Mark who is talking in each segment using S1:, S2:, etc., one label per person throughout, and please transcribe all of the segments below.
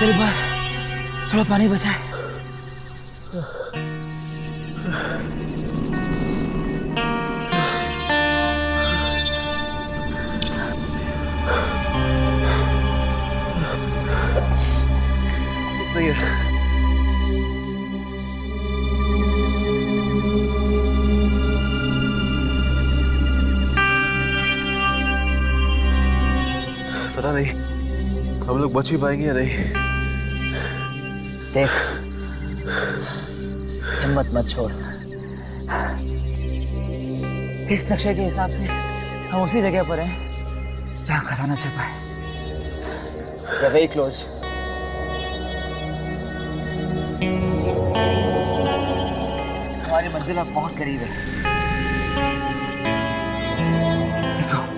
S1: तेरे पास थोड़ा पानी बचा है?
S2: पता नहीं हम लोग बच ही पाएंगे या नहीं।
S1: देख, हिम्मत मत छोड़। इस नक्शे के हिसाब से हम उसी जगह पर हैं जहां खजाना छिपा है। We are very close. हमारी मंजिल अब बहुत करीब है। Let's go.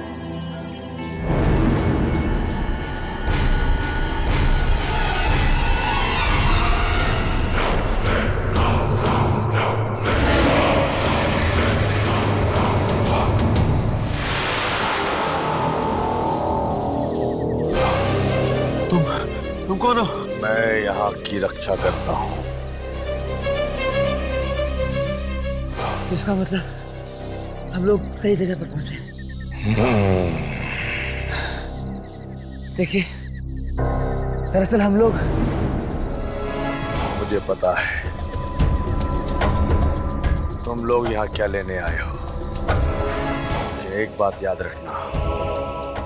S2: तुम कौन हो?
S3: मैं यहाँ की रक्षा करता हूँ।
S1: तो इसका मतलब हम लोग सही जगह पर पहुंचे। देखिए, दरअसल हम लोग,
S3: मुझे पता है तुम लोग यहाँ क्या लेने आए हो। लेकिन एक बात याद रखना,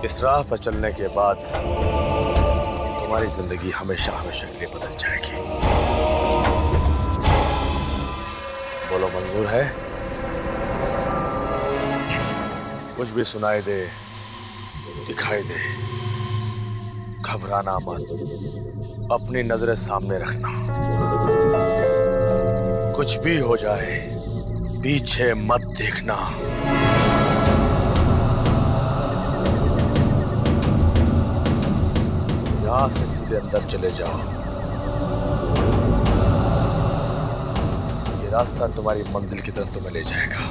S3: इस राह पर चलने के बाद तुम्हारी जिंदगी हमेशा हमेशा के लिए बदल जाएगी। बोलो, मंजूर है?
S1: yes.
S3: कुछ भी सुनाई दे, दिखाई दे, घबराना मत, अपनी नजरें सामने रखना। कुछ भी हो जाए, पीछे मत देखना। यहां से सीधे अंदर चले जाओ। ये रास्ता तुम्हारी मंजिल की तरफ तुम्हें ले जाएगा।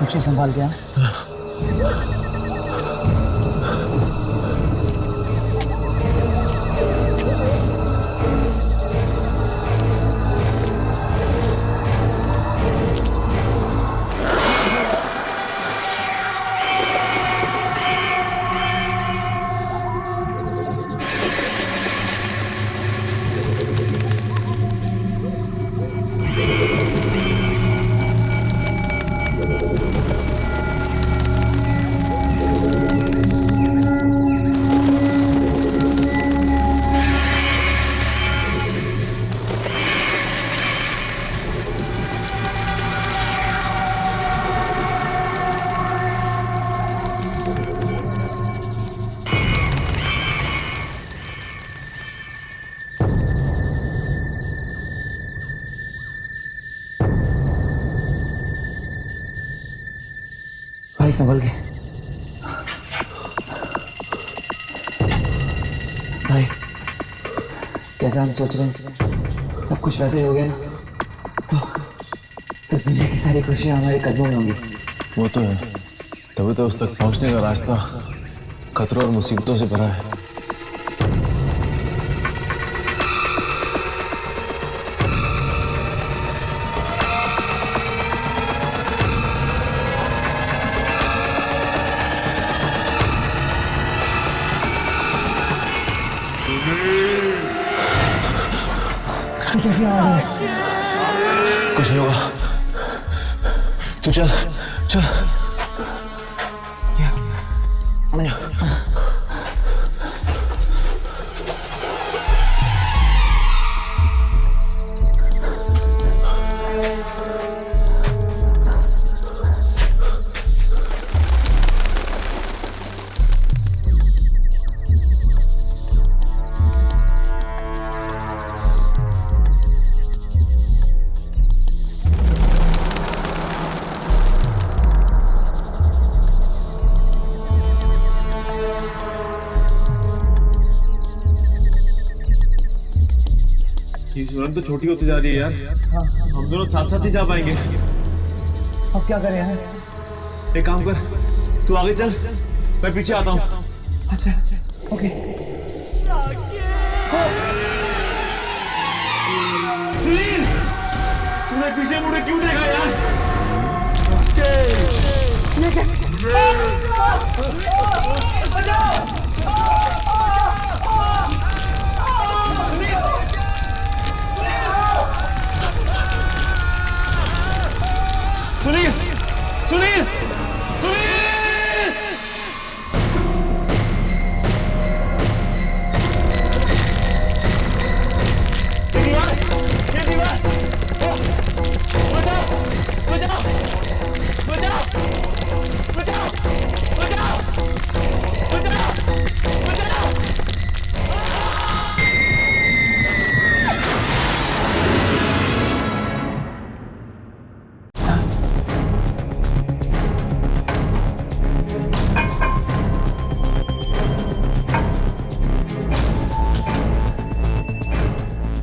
S1: मुझे संभाल गया। भाई संभल के। भाई, जैसा हम सोच रहे हैं सब कुछ वैसे ही हो गया ना, तो इस दुनिया की सारी खुशियां हमारे कदमों में होंगी।
S2: वो तो है, तभी तो उस तक पहुंचने का रास्ता खतरों और मुसीबतों से भरा है।
S1: कैसी आवाज है?
S2: कुछ नहीं होगा, तू चल चल। सुरंग तो छोटी होती जा रही है यार। हम दोनों साथ साथ ही जा पाएंगे।
S1: अब क्या करें यार?
S2: एक काम कर, तू आगे चल, मैं पीछे आता हूँ।
S1: अच्छा ओके।
S2: सुनील, तूने पीछे मुड़े क्यों देखा यार? सुनील, सुनील, सुनील! ये दीवार! बचाओ! बचाओ! बचाओ! बचाओ! बचाओ! बचाओ! बचाओ!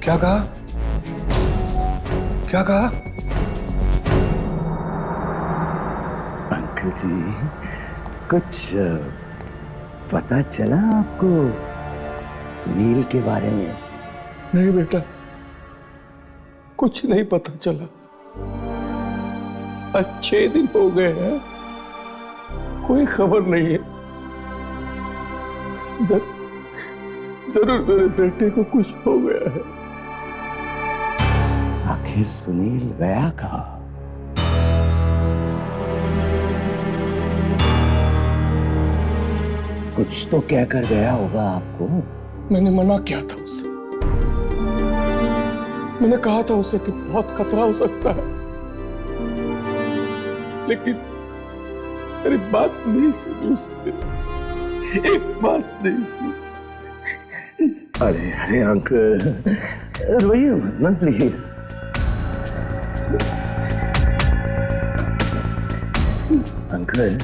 S4: क्या कहा? क्या कहा?
S5: अंकल जी, कुछ पता चला आपको सुनील के बारे में?
S4: नहीं बेटा, कुछ नहीं पता चला। आज 6 दिन हो गए हैं, कोई खबर नहीं है। जरूर मेरे बेटे को कुछ हो गया है।
S5: आखिर सुनील गया कहाँ? कुछ तो कहकर गया होगा आपको।
S4: मैंने मना किया था उससे। मैंने कहा था उसे कि बहुत खतरा हो सकता है, लेकिन मेरी बात नहीं सुनी उसने। एक बात नहीं सुनी।
S5: अरे अरे अंकल, रोइए मत ना प्लीज। अंकल,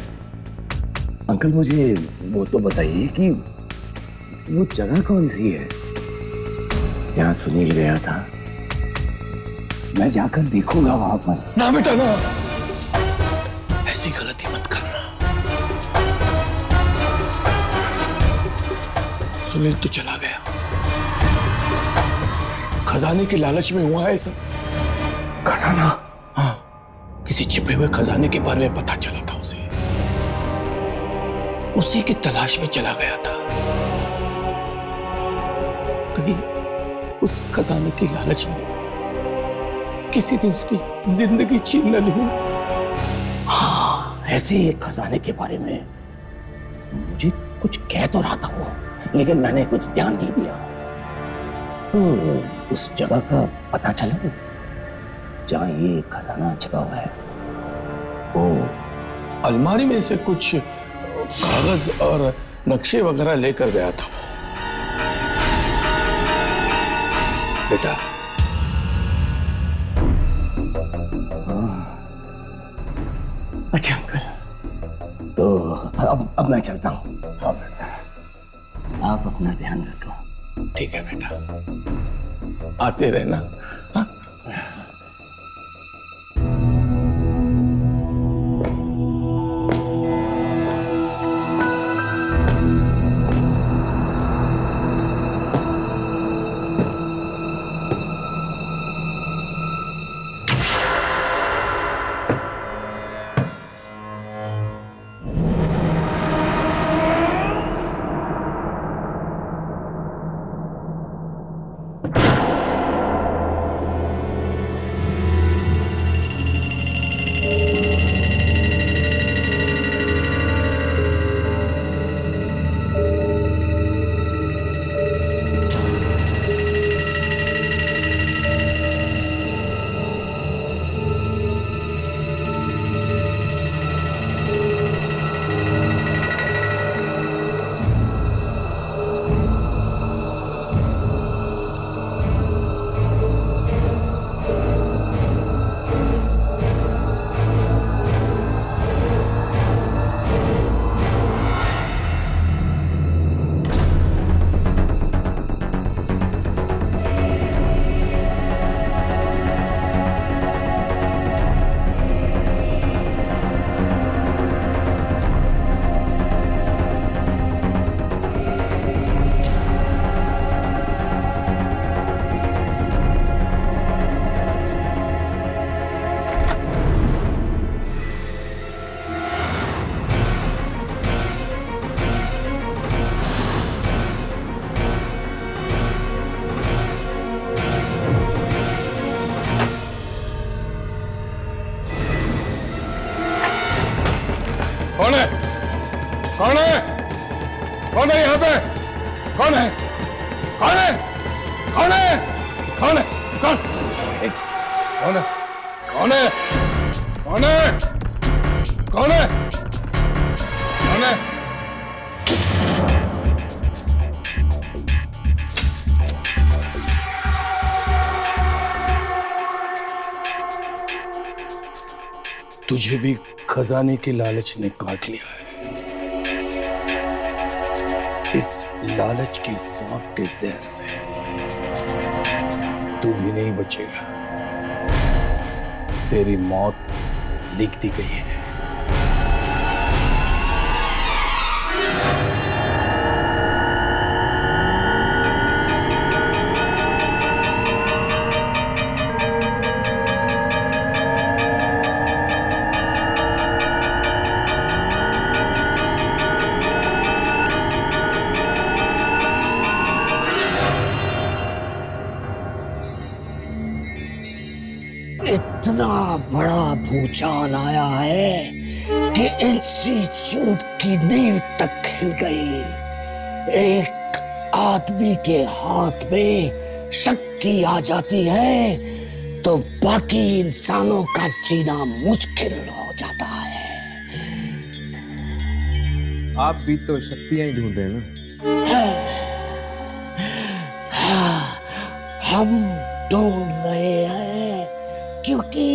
S5: अंकल मुझे वो तो बताइए कि वो जगह कौन सी है जहां सुनील गया था? मैं जाकर देखूंगा वहां पर।
S4: ना बेटा ना, ऐसी गलती मत करना। सुनील तो चला गया, खजाने की लालच में हुआ है सब।
S5: खजाना?
S4: हाँ, किसी छिपे हुए खजाने के बारे में पता चला था उसे। उसी की तलाश में चला गया था। कहीं उस खजाने की लालच में किसी ने उसकी जिंदगी छीन न ली।
S5: हाँ, ऐसे ही एक खजाने के बारे में मुझे कुछ कह तो रहा था वो, लेकिन मैंने कुछ ध्यान नहीं दिया। तो उस जगह का पता चला जहां ये खजाना छिपा हुआ है। ओ,
S4: अलमारी में से कुछ कागज और नक्शे वगैरह लेकर गया था वो। बेटा,
S5: अच्छा अंकल, तो अब मैं चलता हूँ।
S4: हाँ बेटा,
S5: आप अपना ध्यान रखो।
S4: ठीक है बेटा, आते रहना। हाँ? कौन है? कौन है? कौन है? कौन है? कौन है? तुझे भी खजाने की लालच ने काट लिया है। इस लालच की सांप के जहर से तू भी नहीं बचेगा। तेरी मौत लिख दी गई है।
S5: इतना बड़ा भूचाल आया है कि इसी झूठ की नींव तक हिल गई। एक आदमी के हाथ में शक्ति आ जाती है तो बाकी इंसानों का जीना मुश्किल हो जाता है।
S2: आप भी तो शक्तियां ही ढूंढ रहे हैं ना?
S5: हम ढूंढ रहे हैं क्योंकि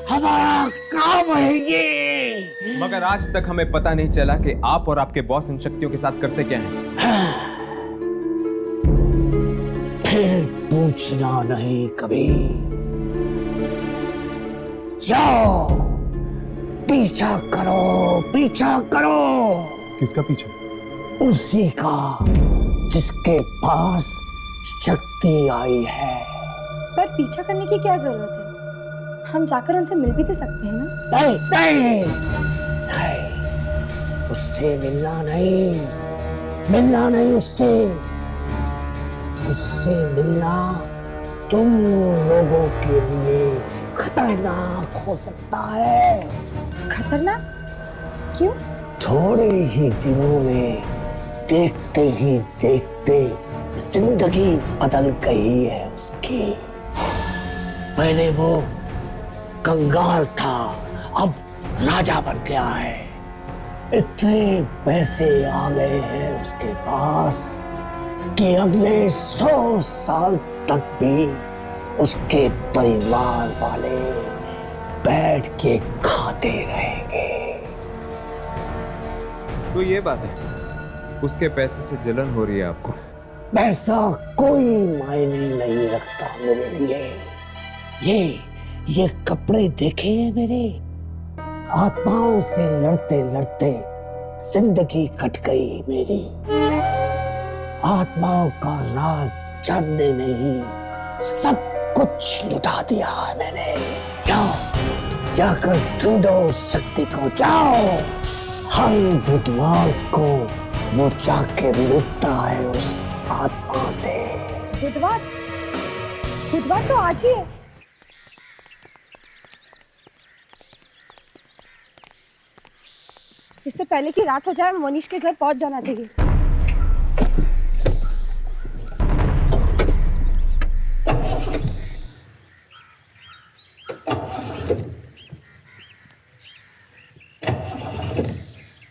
S5: हमारा काम है ये।
S2: मगर आज तक हमें पता नहीं चला कि आप और आपके बॉस इन शक्तियों के साथ करते क्या हैं।
S5: फिर पूछना नहीं कभी। जाओ पीछा करो, पीछा करो।
S2: किसका पीछा?
S5: उसी का जिसके पास शक्ति आई है।
S6: पर पीछा करने की क्या जरूरत है? हम जाकर उनसे मिल भी तो सकते हैं ना?
S5: नहीं नहीं नहीं, उससे मिलना नहीं, मिलना नहीं उससे। उससे मिलना तुम लोगों के लिए खतरनाक हो सकता है।
S6: खतरनाक? क्यों?
S5: थोड़े ही दिनों में देखते ही देखते जिंदगी बदल गई है उसकी। पहले वो कंगाल था, अब राजा बन गया है। इतने पैसे आ गए हैं उसके पास कि अगले 100 साल तक भी उसके परिवार वाले बैठ के खाते रहेंगे।
S2: तो ये बात है, उसके पैसे से जलन हो रही है आपको?
S5: पैसा कोई मायने नहीं रखता मेरे लिए। ये कपड़े देखे हैं मेरे? आत्माओं से लड़ते लड़ते जिंदगी कट गई मेरी। आत्माओं का राज जानने नहीं सब कुछ लुटा दिया है मैंने। जाओ जाकर ढूंढो उस शक्ति को, जाओ। हर बुधवार को वो जाके मिलता है उस आत्मा से।
S6: बुधवार? बुधवार तो आज ही है। इससे पहले कि रात हो जाए मोनिश के घर पहुंच जाना चाहिए।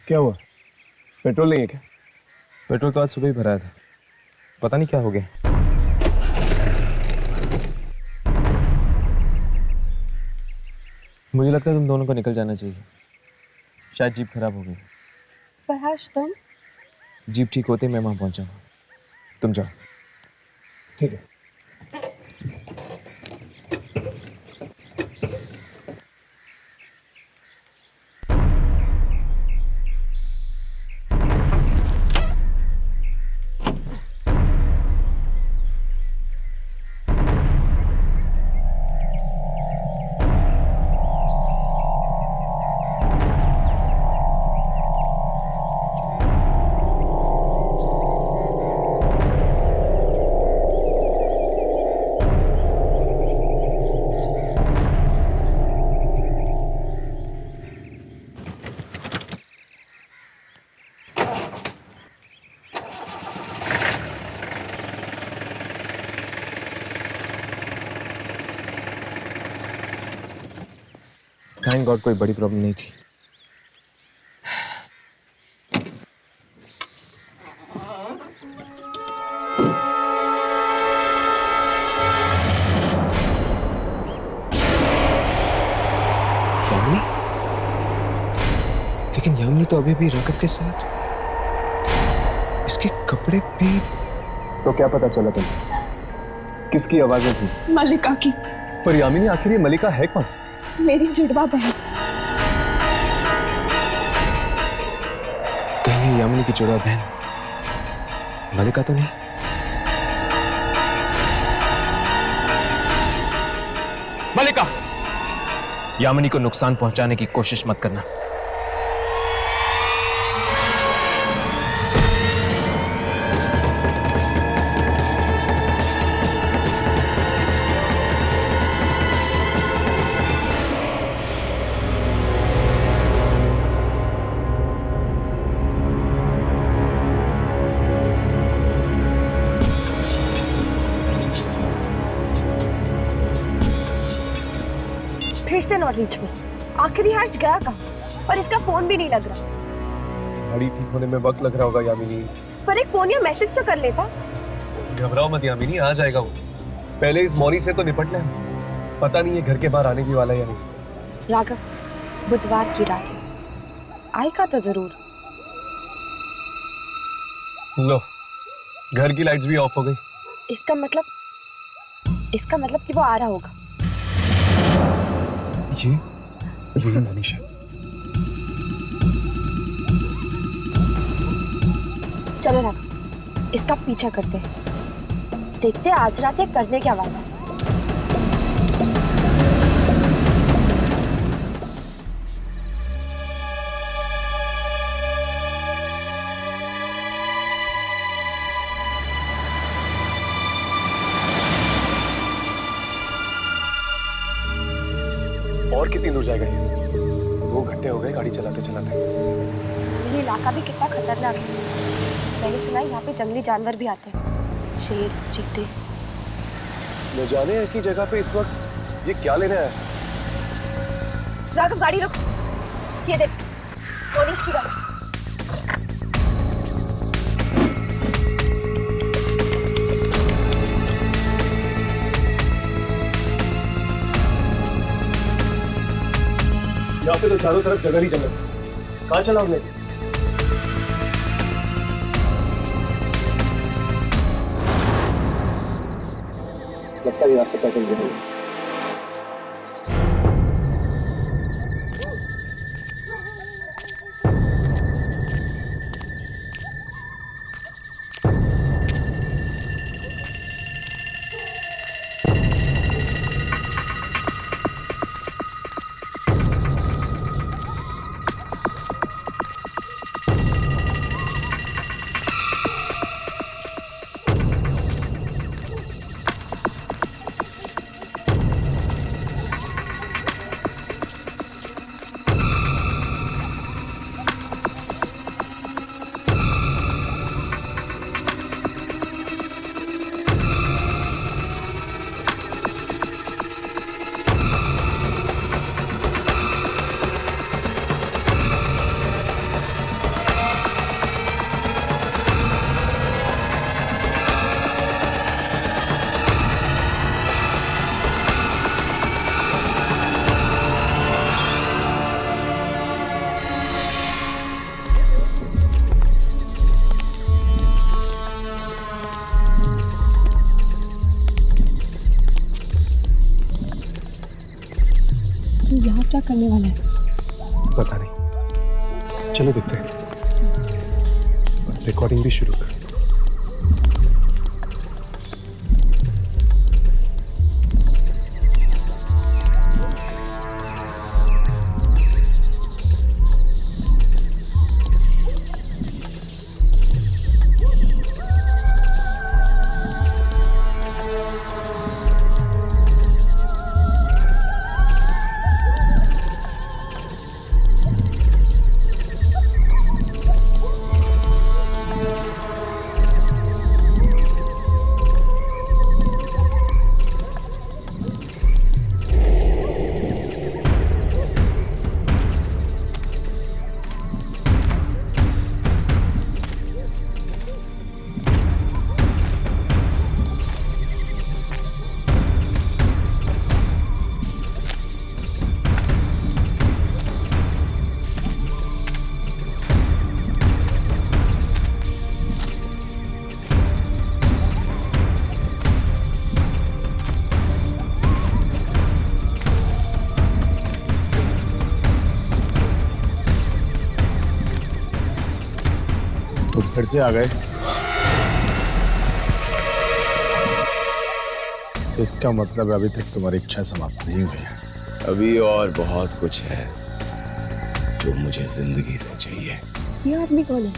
S2: क्या हुआ? पेट्रोल नहीं है क्या? पेट्रोल तो आज सुबह ही भराया था, पता नहीं क्या हो गया। मुझे लगता है तुम दोनों को निकल जाना चाहिए, शायद जीप खराब हो गई।
S6: पर हर्ष तुम?
S2: जीप ठीक होते मैं वहां पहुंचाऊंगा, तुम जाओ।
S4: ठीक है।
S2: थैंक गॉड कोई बड़ी प्रॉब्लम नहीं थी। यामिनी? लेकिन यामिनी तो अभी भी राघव के साथ, इसके कपड़े भी। तो क्या पता चला तुम्हें? किसकी आवाजें थी?
S7: मलिका की।
S2: पर यामिनी आखिर ये मलिका है कौन?
S7: मेरी जुड़वा बहन।
S2: कहीं ये यामिनी की जुड़वा बहन मलिका तो नहीं? मलिका, यामिनी को नुकसान पहुंचाने की कोशिश मत करना।
S7: फिर से नॉट रीच में। आखिरी हर्ष गया कहाँ? और इसका फोन भी नहीं लग रहा।
S2: गाड़ी ठीक होने में वक्त लग रहा होगा यामिनी।
S7: पर एक फोन या मैसेज तो कर लेता।
S2: घबराओ मत यामिनी, आ जाएगा वो। पहले इस मौनी से तो निपट ले। पता नहीं ये घर के बाहर आने की वाला है या नहीं।
S7: राघव, बुधवार की रात है, आएगा तो जरूर।
S2: लो, घर की लाइट्स भी ऑफ हो गई।
S7: इसका मतलब कि वो आ रहा होगा।
S2: ये मनीषा।
S7: चलो राघव, इसका पीछा करते हैं। देखते हैं आज रात ये करने क्या वाला है।
S2: और कितनी दूर जाएगा ये? 2 घंटे हो गए गाड़ी चलाते चलाते।
S7: ये इलाका भी कितना खतरनाक है। मैंने सुना है यहाँ पे जंगली जानवर भी आते हैं, शेर, चीते।
S2: न जाने ऐसी जगह पे इस वक्त ये क्या लेने आया?
S7: राघव, गाड़ी रुक। ये देख, मोनीश की गाड़ी।
S2: यहाँ पे तो चारों तरफ जंगल ही जंगल। कहाँ चला हमने? लगता है यहाँ से पैदल जाएंगे।
S7: यहाँ क्या करने वाला है?
S2: पता नहीं, चलो देखते हैं। रिकॉर्डिंग भी शुरू कर।
S3: फिर से आ गए। इसका मतलब अभी तक तुम्हारी इच्छा समाप्त नहीं हुई है।
S5: अभी और बहुत कुछ है जो मुझे जिंदगी से चाहिए।
S6: ये आदमी कौन है?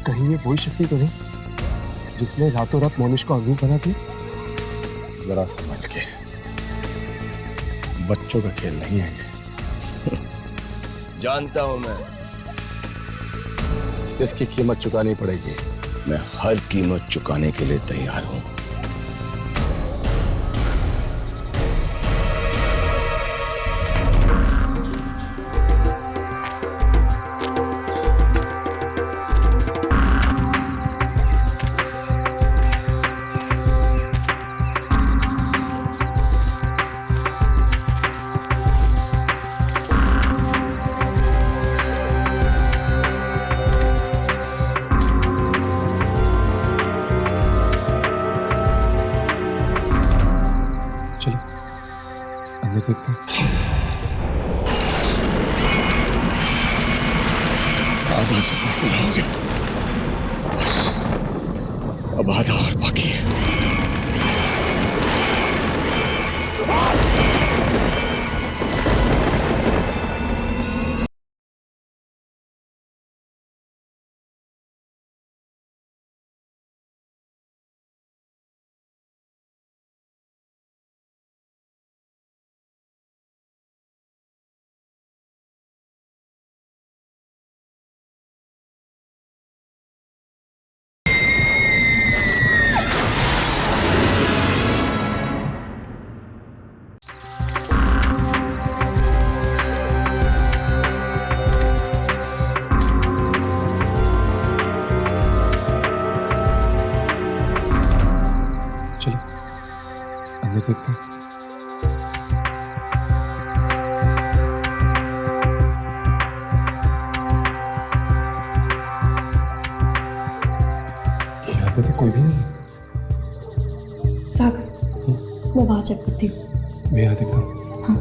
S2: कहीं ये वही शक्ति तो नहीं जिसने रातों रात मोनिश को अंगूर बना दिया?
S3: जरा संभल के, बच्चों का खेल नहीं है ये।
S5: जानता हूं मैं,
S3: इसकी कीमत चुकानी पड़ेगी।
S5: मैं हर कीमत चुकाने के लिए तैयार हूं।
S2: चलो अंदर देखते हैं।
S5: आधा सफर पूरा हो गया, बस अब आधा और बाकी है।
S2: चलो अंदर देखते हैं। यहाँ पे तो कोई भी नहीं है।
S6: राघव, मैं वहां चेक करती हूँ।
S2: मैं यहाँ देखता हूँ।
S6: हाँ।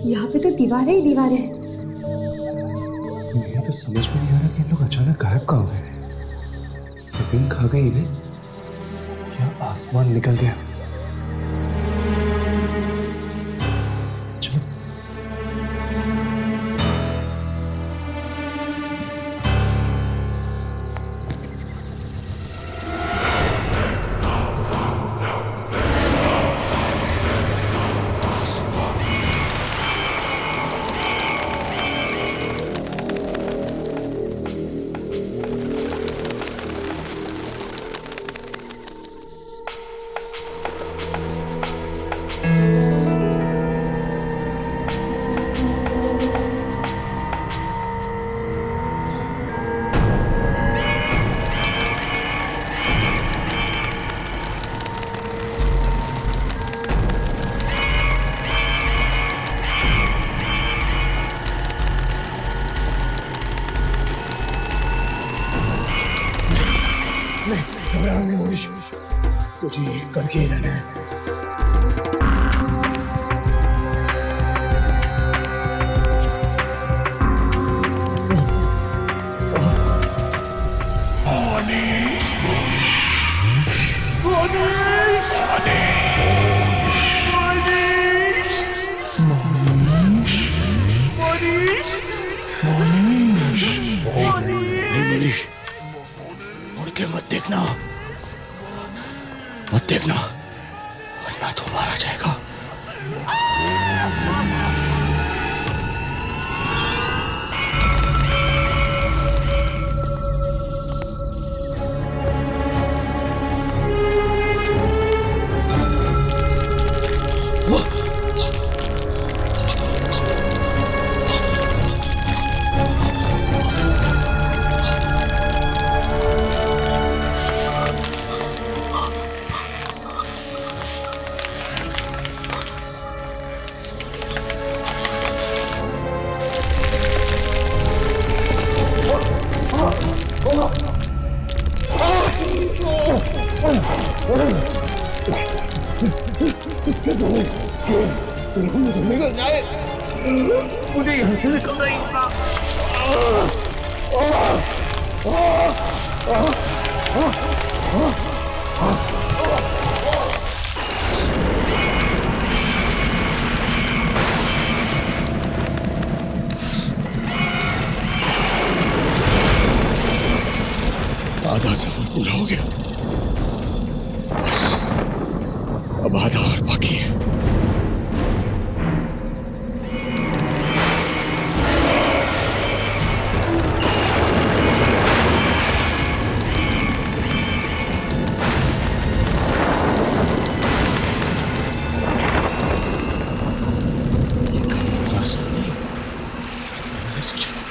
S6: यहाँ पे तो दीवारें ही दीवारें हैं।
S2: मुझे तो समझ में नहीं आ रहा कि इन लोग अचानक गायब कहाँ हो गए। जमीन खा गई इन्हें या आसमान निकल गया। चलो
S5: घबराना नहीं मोनिश, कुछ ही करके ही रहना है। नहीं मोनिश, मुड़ के मत देखना, मत देखना वरना तो मारा जाएगा। इससे पहले कि सिंह मुझे निकल जाए, मुझे यहाँ से निकलना ही होगा। आधा सफर पूरा हो गया, बस अब आधा और बाकी है। आसान नहीं जितना मैंने सोचा था।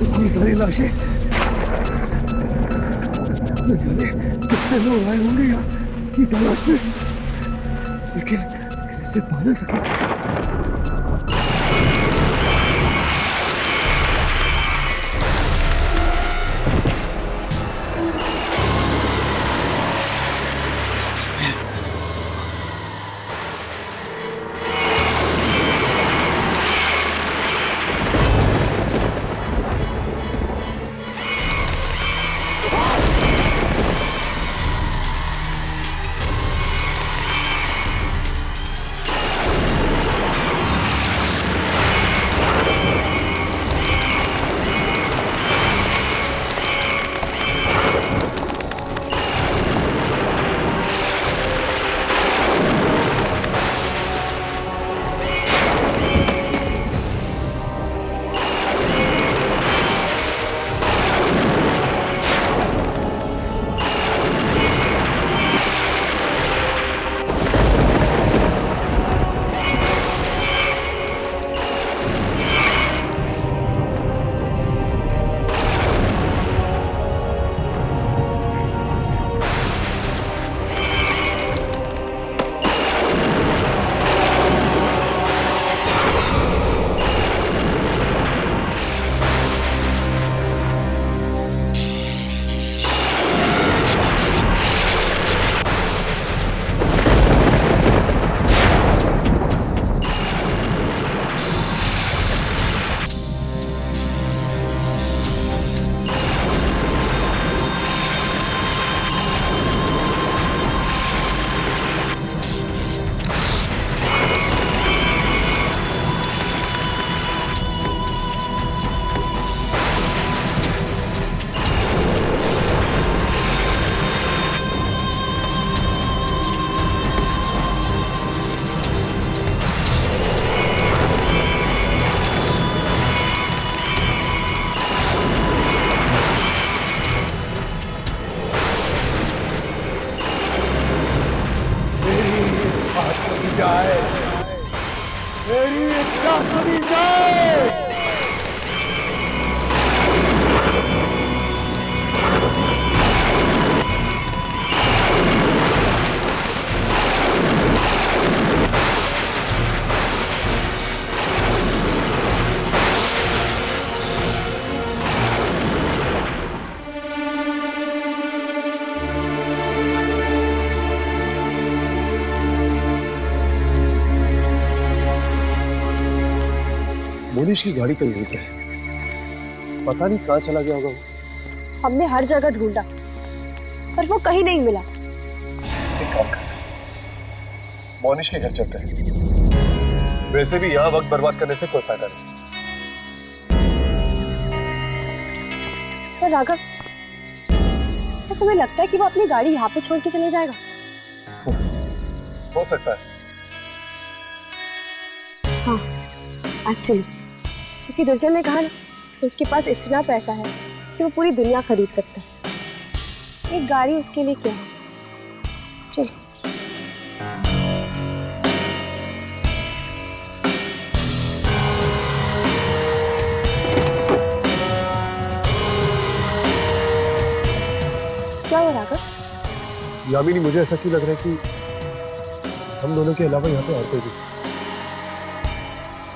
S5: इतनी सारी लाशें, न जाने कितने लोग आए होंगे यहाँ इसकी तलाश में, लेकिन इसे पा ना सके। मेरी इच्छा सुनी जाए।
S2: मोनिश की गाड़ी तो यहीं पे है, पता नहीं कहाँ चला गया होगा वो।
S7: हमने हर जगह ढूंढा पर वो कहीं नहीं मिला।
S2: एक काम करते हैं, मोनिश के घर चलते हैं। वैसे भी यहाँ वक्त बर्बाद करने से कोई फायदा नहीं।
S7: पर राघव, क्या तुम्हें लगता है कि वो अपनी गाड़ी यहाँ पे छोड़ के चले जाएगा?
S2: हो सकता है।
S7: हाँ, एक्चुअली क्योंकि दुर्जन ने कहा ना, उसके पास इतना पैसा है कि वो पूरी दुनिया खरीद सकता है। एक गाड़ी उसके लिए क्या है? चलो। क्या हुआ राघव?
S2: यामिनी, मुझे ऐसा क्यों लग रहा है कि हम दोनों के अलावा यहाँ पे और कोई भी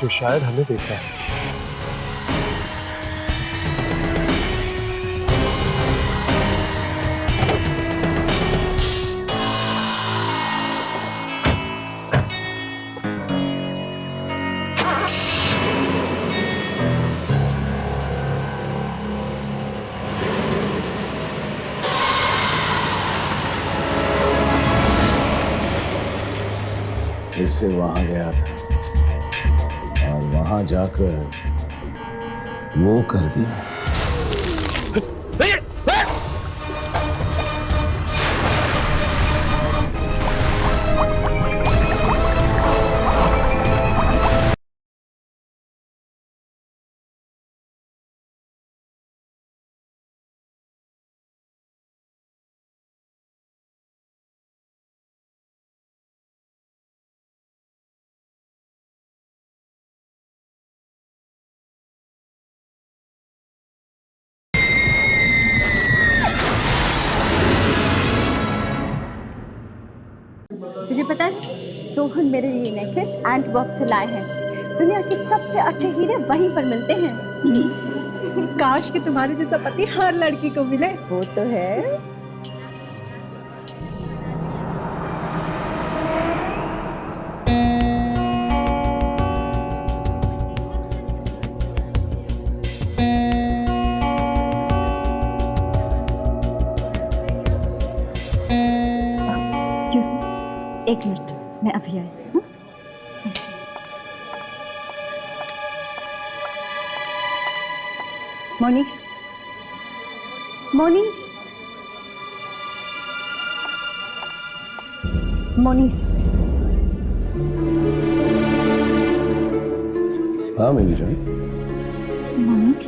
S2: जो शायद हमें देख रहा है।
S5: फिर से वहां गया था और वहां जाकर वो कर दिया।
S8: तुझे पता है, सोहन मेरे लिए नेकलेस एंटवर्प से लाए हैं। दुनिया के सबसे अच्छे हीरे वहीं पर मिलते हैं।
S9: काश कि तुम्हारे जैसा पति हर लड़की को मिले।
S8: वो तो है। एक्सक्यूज मी, एक मिनट, मैं अभी आई। मोनीश, मोनीश, मोनीश।
S5: हाँ मेरी जान।
S8: मोनीश,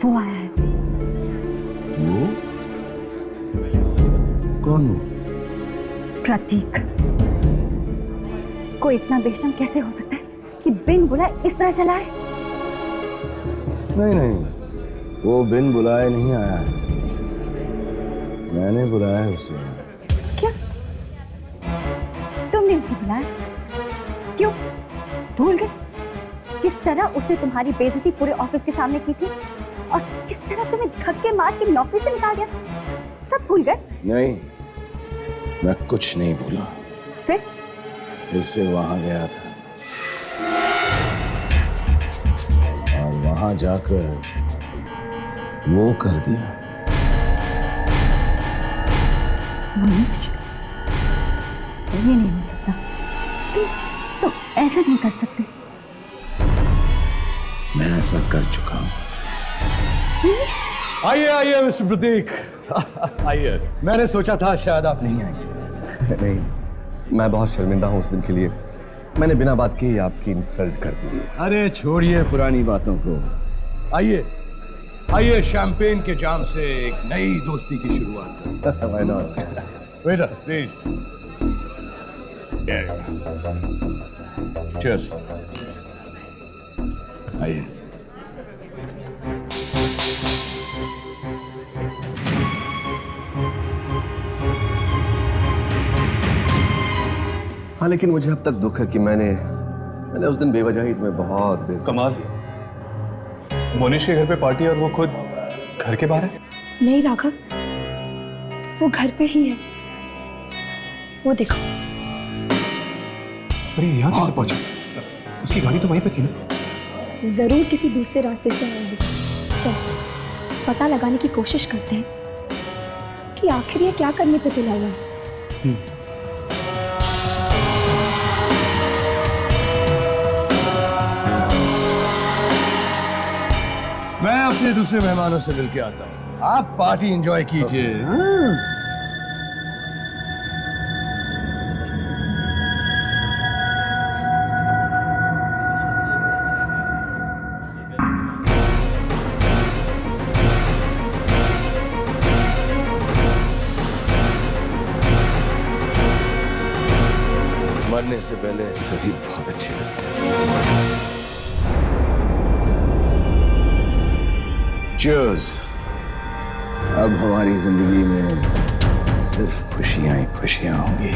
S8: वो आया है।
S5: वो कौन? वो
S8: प्रतीक। कोई इतना बेशरम कैसे हो सकता है कि बिन बुलाए इस तरह चला है?
S5: नहीं नहीं, वो बिन बुलाए नहीं आया है, मैंने बुलाया है उसे।
S8: क्या? तुमने उसे बुलाया? क्यों? भूल गए किस तरह उसने तुम्हारी बेइज्जती पूरे ऑफिस के सामने की थी और किस तरह तुम्हें धक्के मार के नौकरी से निकाल दिया? सब भूल गए?
S5: नहीं, मैं कुछ नहीं भूला।
S8: फिर
S5: से वहां गया था और वहां जाकर वो कर दिया।
S8: मोनीश, ये नहीं हो सकता। तुम ऐसा नहीं कर सकते।
S5: मैं ऐसा कर चुका हूं।
S8: मोनीश,
S10: आइए आइए मिस्टर प्रतीक, आइए। मैंने सोचा था शायद आप नहीं आएंगे।
S3: नहीं, मैं बहुत शर्मिंदा हूँ उस दिन के लिए। मैंने बिना बात के ही आपकी इंसल्ट कर दी।
S10: अरे छोड़िए पुरानी बातों को। आइए आइए, शैंपेन के जाम से एक नई दोस्ती की शुरुआत करते हैं।
S3: Why not?
S10: Waiter please. Cheers. आइए।
S3: हाँ, लेकिन मुझे अब तक दुख है कि मैंने उस दिन बेवजह ही तुम्हें बहुत
S2: कमाल, मोनिश के घर पे पार्टी और वो खुद घर के बाहर है।
S6: नहीं राघव, वो घर पे ही है। वो देखो।
S2: अरे यहाँ कैसे पहुंचा? उसकी गाड़ी तो वहीं पे थी ना।
S6: जरूर किसी दूसरे रास्ते से आया होगा। चल पता लगाने की कोशिश करते हैं कि आखिर ये क्या करने पे तुला हुआ है।
S10: मैं अपने दूसरे मेहमानों से मिलके आता हूँ, आप पार्टी एंजॉय कीजिए।
S3: मरने से पहले सभी बहुत अच्छे लगते हैं।
S10: Cheers.
S5: अब हमारी जिंदगी में सिर्फ खुशियां ही खुशियां होंगी।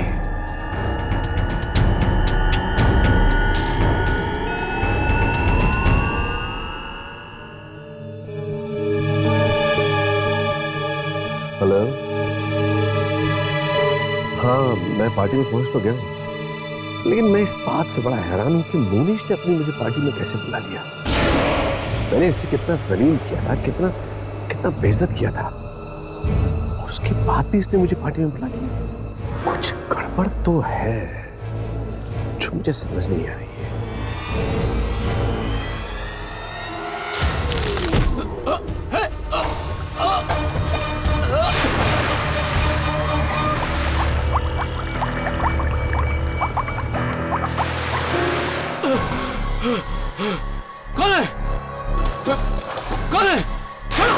S2: हेलो। हाँ, मैं पार्टी में पहुंच तो गया हूं, लेकिन मैं इस बात से बड़ा हैरान हूं कि मोनिश ने अपनी मुझे पार्टी में कैसे बुला लिया। मैंने इसे कितना जलील किया था, कितना कितना बेइज्जत किया था, और उसके बाद भी इसने मुझे पार्टी में बुला लिया। कुछ गड़बड़ तो है जो मुझे समझ नहीं आ रही है।
S4: कौन है? कौन है? छोड़ो!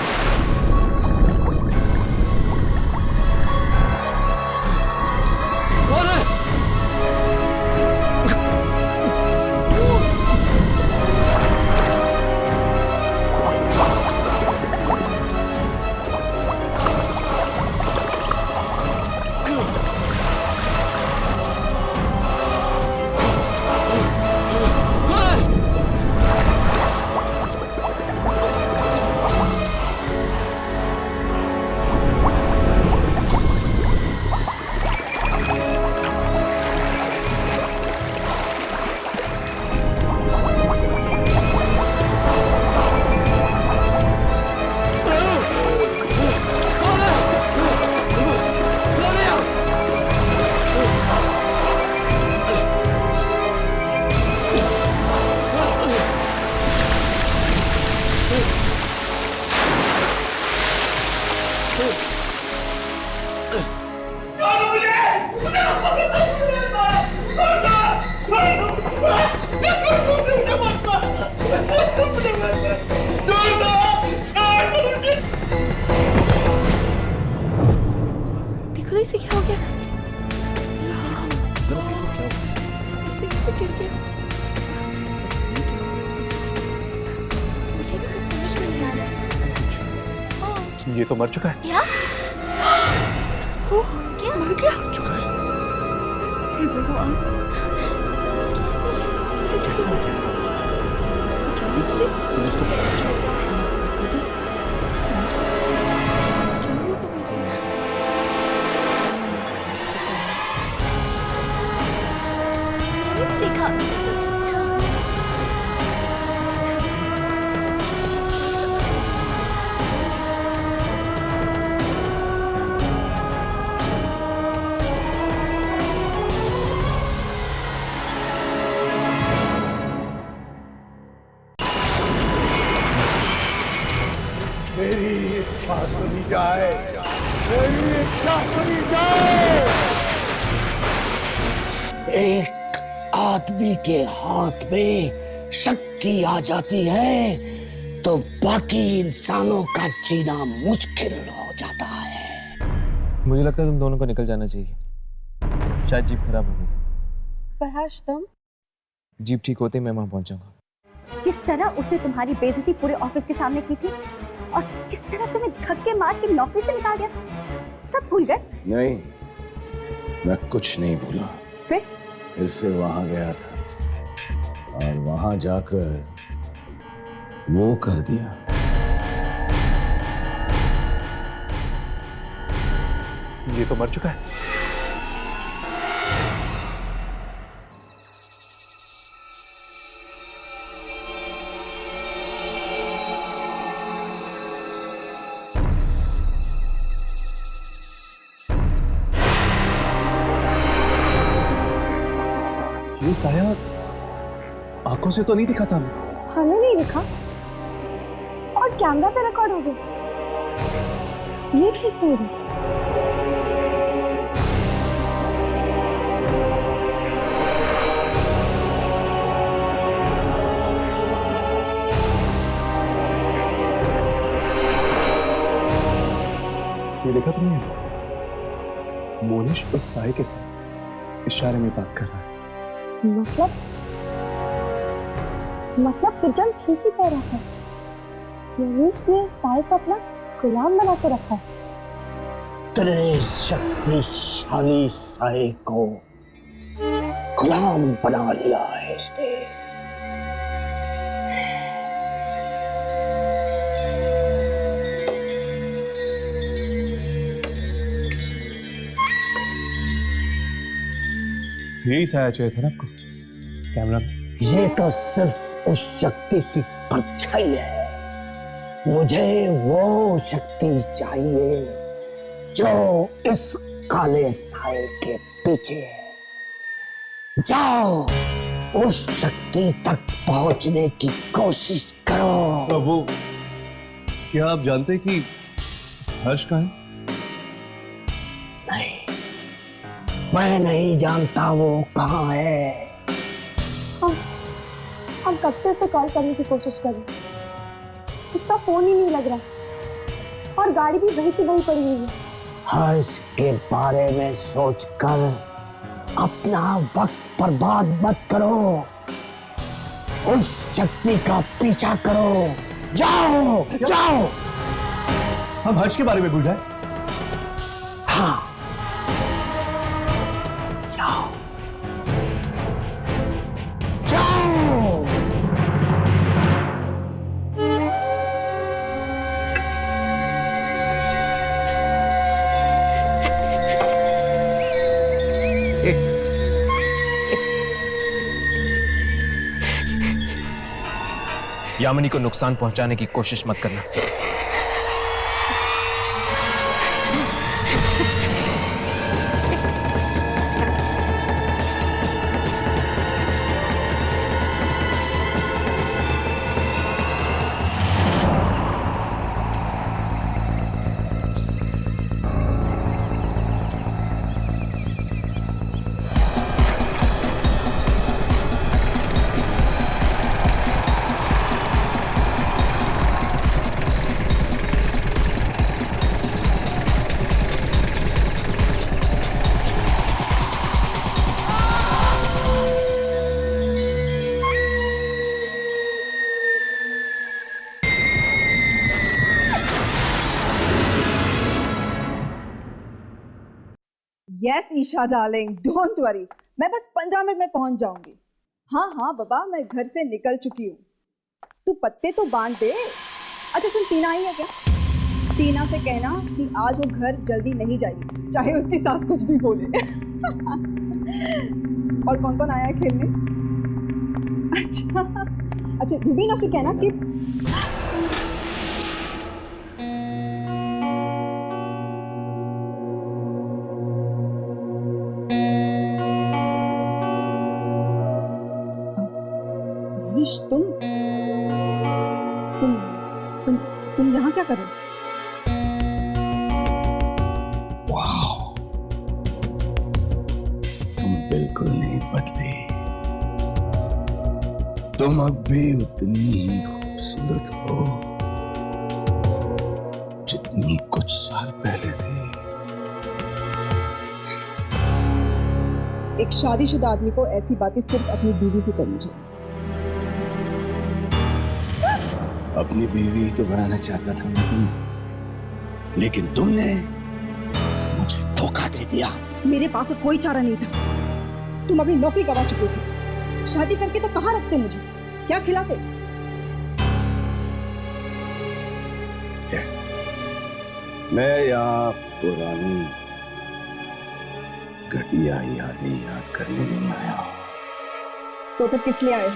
S4: कौन है?
S7: देखो इसे क्या हो गया? जरा देखो क्या हो गया? इसे कैसे गिर गया? मुझे भी कुछ समझ में नहीं आ रहा।
S2: ये तो मर चुका है।
S7: क्या? ओह, क्या मर गया?
S2: चुका है।
S7: हे भगवान, कैसे हो गया? अचानक से इसको पता चल रहा है। समझ में क्यों हुआ ऐसा? मैंने देखा।
S10: मेरी इच्छा सुनी जाए, मेरी इच्छा सुनी जाए।
S5: एक आदमी के हाथ में शक्ति आ जाती है तो बाकी इंसानों का जीना मुश्किल हो जाता है।
S11: मुझे लगता है तुम दोनों को निकल जाना चाहिए। शायद जीप खराब हो गई।
S7: पर हर्ष तुम?
S11: जीप ठीक होते ही मैं वहां पहुंच जाऊंगा।
S8: किस तरह उसने तुम्हारी बेइज्जती पूरे ऑफिस के सामने की थी और किस तरह तुम्हें धक्के मार के नौकरी से निकाल दिया, सब भूल गए?
S5: नहीं, मैं कुछ नहीं भूला। फिर से वहां गया था और वहां जाकर वो कर दिया।
S2: ये तो मर चुका है। ये साया आंखों से तो नहीं दिखा था हमें।
S6: हमें नहीं दिखा और कैमरा पे रिकॉर्ड हो गया। ये कैसे हो गया?
S2: ये देखा तुमने? मोनिश उस साई के साथ इशारे में बात कर रहा है।
S6: मतलब फिर ठीक ही कह रहा था। मोनिश ने साई को अपना
S7: गुलाम बना के रखा है।
S5: तेरे शक्तिशाली साए को गुलाम बना लिया है इसने।
S11: यही साया चाहिए था ना आपको कैमरा में?
S5: ये तो सिर्फ उस शक्ति की परछाई है। मुझे वो शक्ति चाहिए जो इस काले साए के पीछे है। जाओ उस शक्ति तक पहुंचने की कोशिश करो।
S2: वो क्या आप जानते हैं कि हर्ष कहाँ है?
S5: नहीं, मैं नहीं जानता वो कहाँ है।
S7: हम कब से उसे कॉल करने की कोशिश कर रहे हैं, उसका फोन ही नहीं लग रहा और गाड़ी भी वहीं की वहीं पड़ी हुई है।
S5: हर्ष के बारे में सोचकर अपना वक्त बर्बाद मत करो। उस शक्ति का पीछा करो। जाओ जाओ।
S11: हम हर्ष के बारे में भूल जाए?
S5: हाँ, जाओ जाओ।
S11: यामिनी को नुकसान पहुंचाने की कोशिश मत करना।
S9: Yes Isha darling, don't worry, मैं बस 15 मिनट में पहुंच जाऊंगी। हाँ हाँ बाबा, मैं घर से निकल चुकी हूँ। तू पत्ते तो बांध दे। अच्छा सुन, टीना आई है क्या? टीना से कहना कि आज वो घर जल्दी नहीं जाएगी, चाहे उसकी सास कुछ भी बोले। और कौन कौन आया है खेलने? अच्छा रूबीना से कहना कि तुम यहाँ क्या कर रहे हो?
S5: वाह, तुम बिल्कुल नहीं बदली। तुम अब भी उतनी ही खूबसूरत हो जितनी कुछ साल पहले थी।
S9: एक शादीशुदा आदमी को ऐसी बातें सिर्फ अपनी बीवी से करनी चाहिए।
S5: अपनी बीवी तो बनाना चाहता था मैं तुम्हें, लेकिन तुमने मुझे धोखा दे दिया।
S9: मेरे पास और कोई चारा नहीं था। तुम अपनी नौकरी गवा चुके थे। शादी करके तो कहाँ रखते मुझे? क्या खिलाते?
S5: मैं यहाँ पुरानी घटिया यादें याद करने नहीं आया।
S9: तो फिर किस लिए आए हो?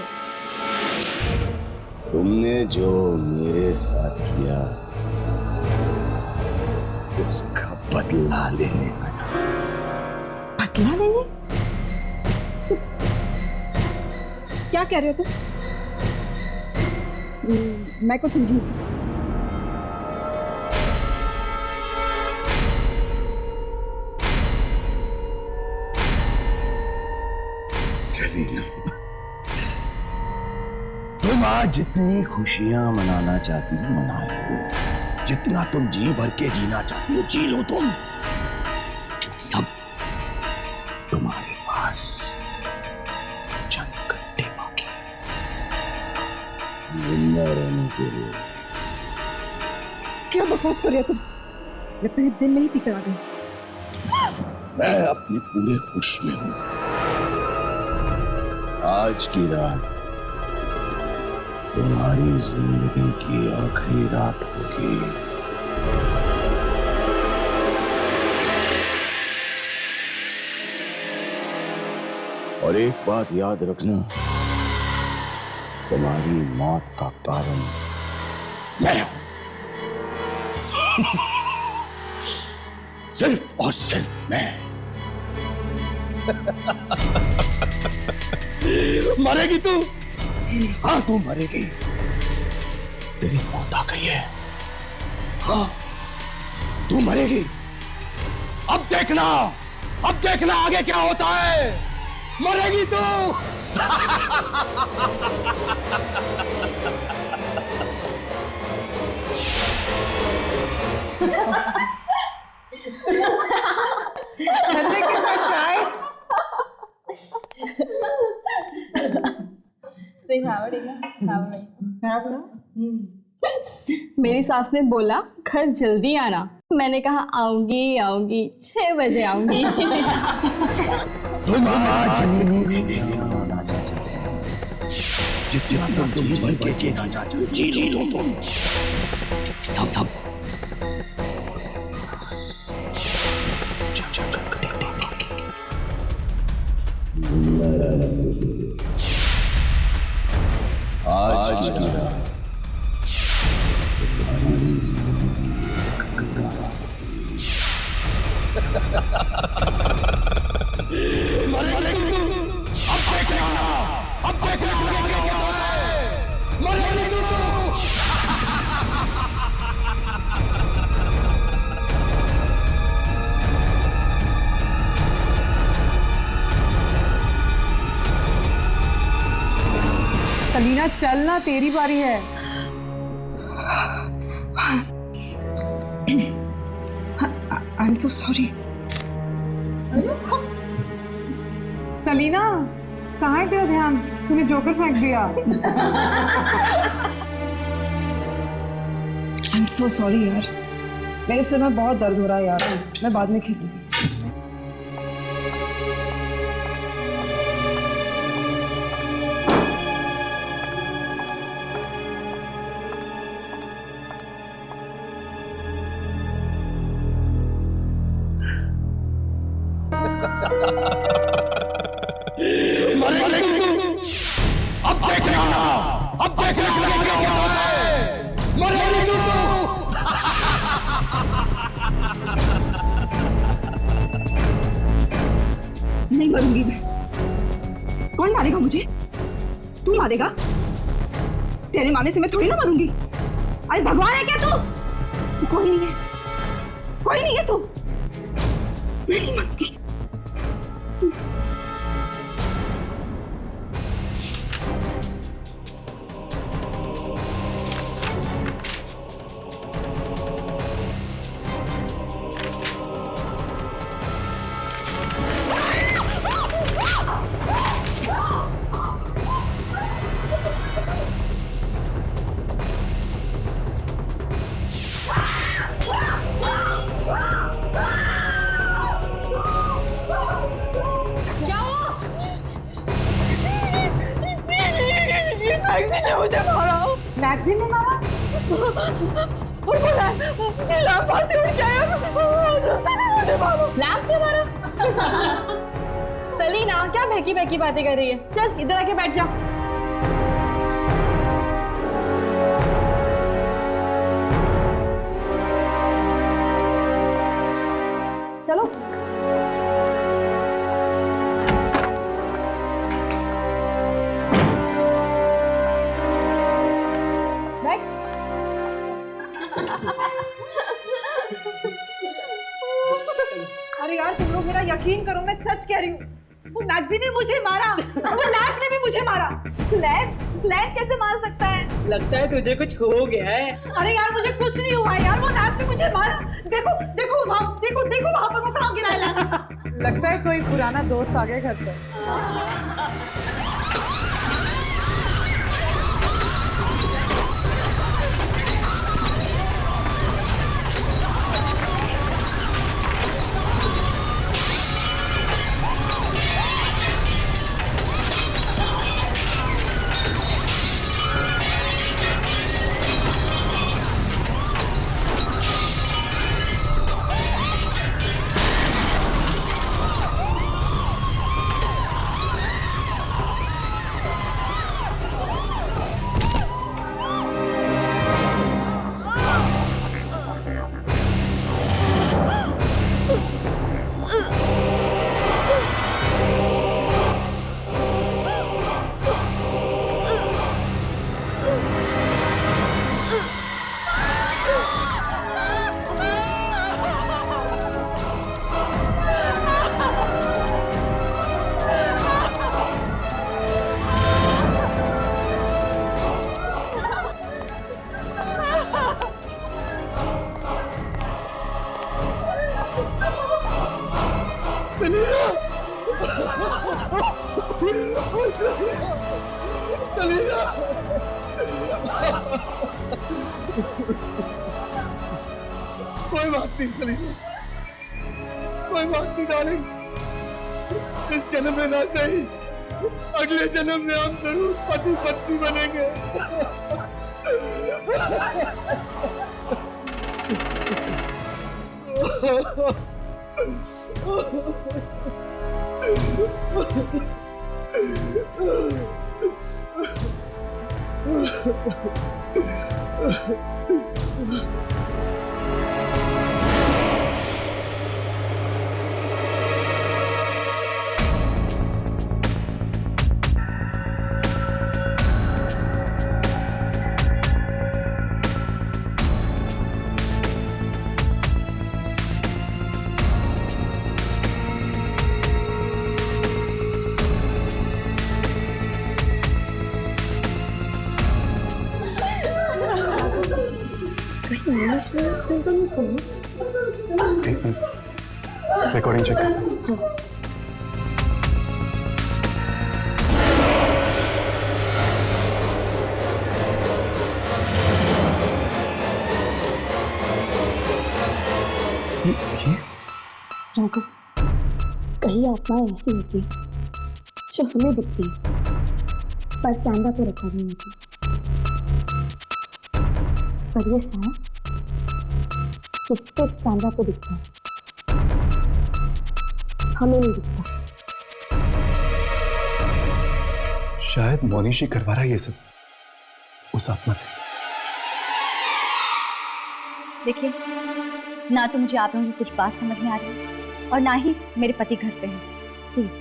S5: तुमने जो मेरे साथ किया उसका बदला लेने आया।
S9: बदला लेने? तुम क्या कह रहे हो तुम? मैं कुछ समझी नहीं।
S5: सेलिना, तुम आज जितनी खुशियां मनाना चाहती हो मना लो। जितना तुम जी भर के जीना चाहती हो जी लो तुम, क्योंकि अब तुम्हारे पास चंद घंटे बाकी जिंदा रहने के लिए
S9: क्या बकवास कर रहे हो तुम? ये पहले दिन में ही पी कर आ गई।
S4: मैं अपने पूरे होश में हूं। आज की रात तुम्हारी जिंदगी की आखिरी रात होगी। और एक बात याद रखना, तुम्हारी मौत का कारण मैं हूं। सिर्फ और सिर्फ मैं। मरेगी तू? हाँ तू मरेगी। तेरी मौत आ गई है। हाँ तू मरेगी। अब देखना आगे क्या होता है। मरेगी तू।
S7: मेरी सास ने बोला घर जल्दी आना। मैंने कहा आऊंगी आऊंगी, 6 बजे आऊंगी।
S4: तुम आज जीना चाहते हैं। जितना तुम भर के जीना चाहते हो, जी तुम। अब आज की रात
S1: सलीना चलना, तेरी बारी है।
S9: I am so sorry.
S1: Salina, कहाँ है तेरा ध्यान? तूने जोकर फेंक दिया।
S9: आई एम सो सॉरी यार, मेरे सिर में बहुत दर्द हो रहा है यार, मैं बाद में खेलूंगी।
S4: अब देखना क्या होता है। मरेगी तू।
S9: नहीं मरूंगी मैं। कौन मारेगा मुझे? तू मारेगा? तेरे मारने से मैं थोड़ी ना मरूंगी। अरे भगवान है क्या तू? तू कोई नहीं है तू। मैं नहीं मरूंगी। मुझे मारा।
S1: मैगजीन ने मारा?
S9: लैंप से उड़ के आया, मुझे मारो।
S7: लैंप क्यों मारा? सलीना क्या बहकी बहकी बातें कर रही है? चल इधर आके बैठ जा। चलो
S9: अरे यार तुम लोग मेरा यकीन करो, मैं सच कह रही हूँ। वो मैगजीन ने मुझे मारा, वो लैंप ने भी मुझे मारा।
S7: लैंप कैसे मार सकता है?
S1: लगता है तुझे कुछ हो गया है।
S9: अरे यार मुझे कुछ नहीं हुआ यार, वो लैंप ने मुझे मारा। देखो वहाँ पर वो कहाँ गिरा है लैंप।
S1: लगता है कोई पुराना दोस्त आ गया घर पर।
S10: कोई बात नहीं सलीना, कोई बात नहीं डार्लिंग। इस जन्म में ना सही, अगले जन्म में हम जरूर पति पत्नी बनेंगे।
S11: रिकॉर्डिंग चेक करता हूँ।
S6: राघव, कई आत्माएं ऐसी होती हैं जो हमें दिखती हैं पर कैमरा पे रिकॉर्ड नहीं होती। पर ये साया किसके कैमरा पे दिखता है, हमें नहीं दिखता।
S11: शायद मोनिश ही करवा रहा है ये सब उस आत्मा से।
S8: देखिए, ना तो मुझे आप लोगों की कुछ बात समझ में आ रही है और ना ही मेरे पति घर पे हैं।
S6: प्लीज,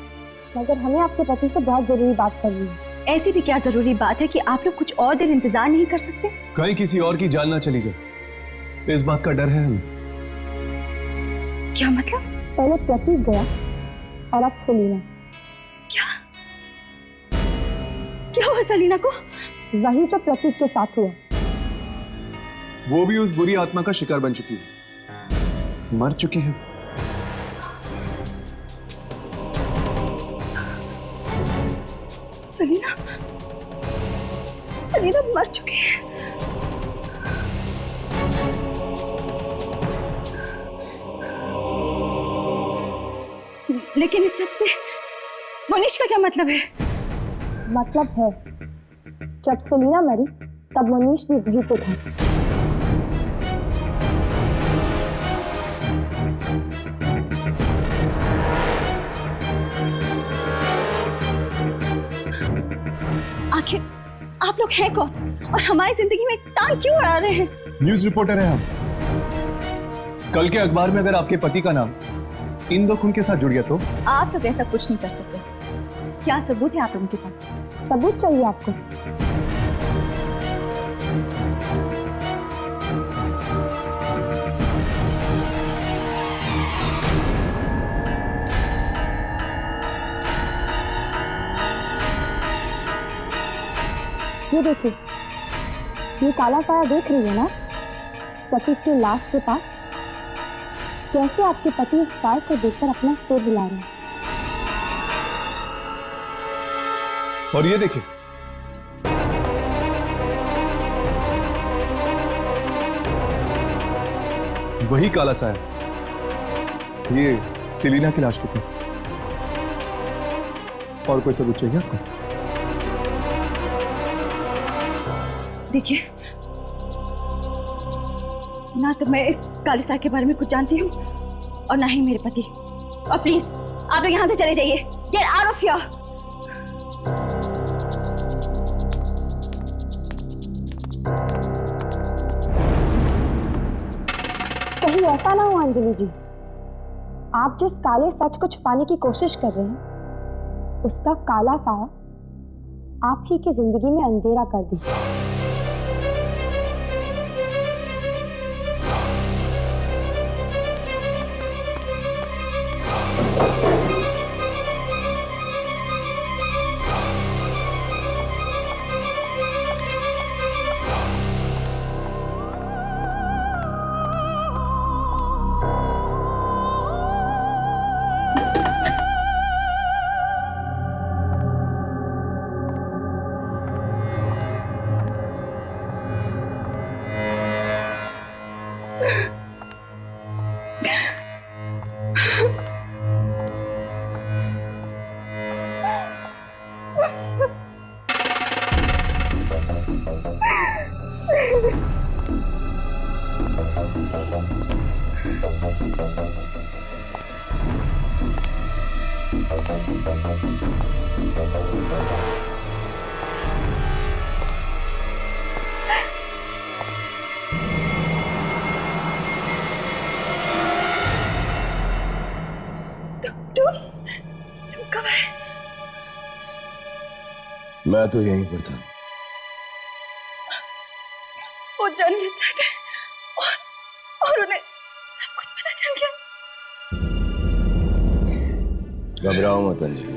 S6: मगर हमें आपके पति से बहुत जरूरी बात करनी है।
S8: ऐसी भी क्या जरूरी बात है कि आप लोग कुछ और देर इंतजार नहीं कर सकते?
S11: कहीं किसी और की जान ना चली जाए, इस बात का डर है हमें।
S8: क्या मतलब?
S6: पहले प्रतीक गया और अब सलीना।
S8: क्या क्या हुआ सलीना को?
S6: वही जो प्रतीक के साथ हुआ।
S11: वो भी उस बुरी आत्मा का शिकार बन चुकी है, मर चुकी है।
S8: सलीना सलीना मर चुकी है। लेकिन इस सब से मोनिश का क्या मतलब है?
S6: मतलब है, जब सलीना मरी तब मनीष भी वहीं पे था।
S8: आखिर आप लोग हैं कौन और हमारी जिंदगी में टांग क्यों अड़ा रहे हैं?
S11: न्यूज रिपोर्टर हैं हम। कल के अखबार में अगर आपके पति का नाम इन दो खून के साथ जुड़ गया तो?
S8: आप लोग ऐसा कुछ नहीं कर सकते। क्या सबूत है आप लोगों के पास?
S6: सबूत चाहिए आपको? ये देखिए, ये काला साया देख रही है ना, प्रतीक की लाश के पास। कैसे आपके पति इस साय को देखकर अपना सिर हिला रहे हैं।
S11: और ये देखिए, वही काला साया, ये सेलिना की लाश के पास। और कोई सबूत चाहिए आपको?
S8: देखिए, ना तो मैं इस काले साय के बारे में कुछ जानती हूँ और ना ही मेरे पति। और प्लीज आप लोग यहाँ से चले जाइए। Get out of here.
S6: कहीं ऐसा ना हो अंजलि जी, आप जिस काले सच को छुपाने की कोशिश कर रहे हैं, उसका काला साया आप ही की जिंदगी में अंधेरा कर दे।
S5: मैं तो यहीं पर था।
S8: वो जर्नलिस्ट आ गए और उन्हें सब कुछ पता चल गया।
S5: घबराओ मत अंजलि,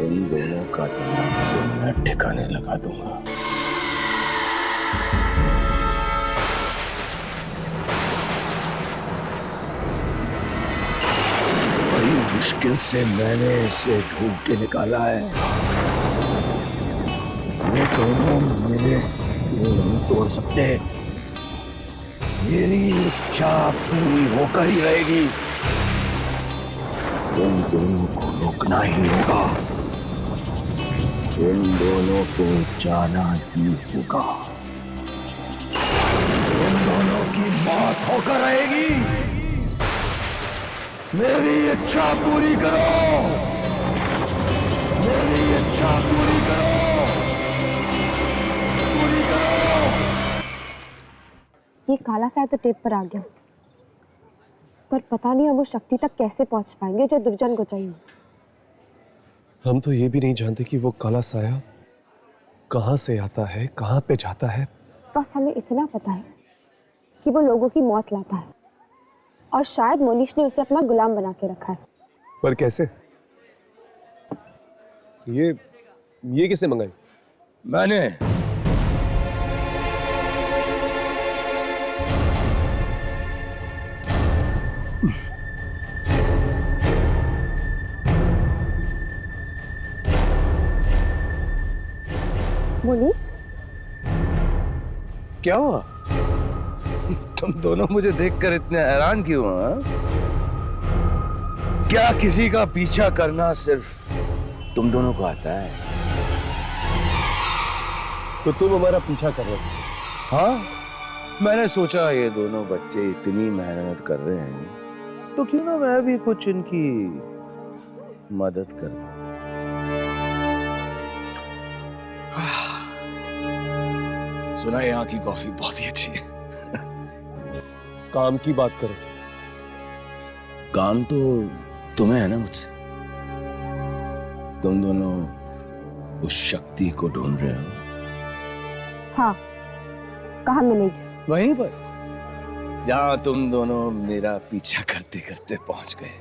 S5: इन दोनों का दिमाग तो मैं ठिकाने लगा दूंगा। बड़ी मुश्किल से मैंने इसे ढूंढ के निकाला है। ये दोनों मेरे सपने नहीं तोड़ सकते। मेरी इच्छा पूरी होकर ही रहेगी। इन दोनों को रोकना ही होगा। इन दोनों को जाना ही होगा। इन दोनों की मौत होकर रहेगी। मेरी इच्छा पूरी करो। मेरी इच्छा पूरी करो। पूरी करो।
S7: ये काला साहब तो टेप पर आ गया, पर पता नहीं अब वो शक्ति तक कैसे पहुंच पाएंगे जो दुर्जन को चाहिए।
S11: हम तो ये भी नहीं जानते कि वो काला साया कहाँ से आता है, कहाँ पे जाता है।
S7: बस हमें इतना पता है कि वो लोगों की मौत लाता है और शायद मोनिश ने उसे अपना गुलाम बना के रखा है।
S11: पर कैसे? ये किसने मंगाई?
S5: मैंने।
S7: मोनिश,
S5: क्या हुआ? तुम दोनों मुझे देखकर इतने हैरान क्यों हो? क्या किसी का पीछा करना सिर्फ तुम दोनों को आता है?
S11: तो तुम हमारा पीछा कर रहे हो?
S5: हाँ, मैंने सोचा ये दोनों बच्चे इतनी मेहनत कर रहे हैं तो क्यों ना मैं भी कुछ इनकी मदद कर दूं। सुना यहाँ की कॉफी बहुत ही अच्छी है।
S11: काम की बात करो।
S5: काम तो तुम्हें है ना मुझसे। तुम दोनों उस शक्ति को ढूंढ रहे हो।
S7: हाँ, कहाँ मिलेगी?
S5: वहीं पर जहां तुम दोनों मेरा पीछा करते करते पहुंच गए।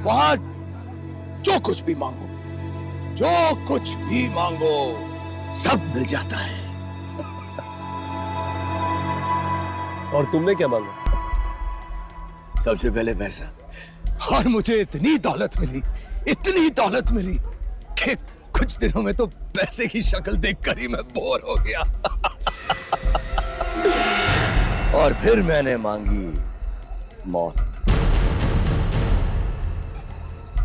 S5: वहां जो कुछ भी मांगो, जो कुछ भी मांगो, सब मिल जाता है।
S11: और तुमने क्या मांगा?
S5: सबसे पहले पैसा। और मुझे इतनी दौलत मिली कि कुछ दिनों में तो पैसे की शक्ल देखकर ही मैं बोर हो गया। और फिर मैंने मांगी मौत।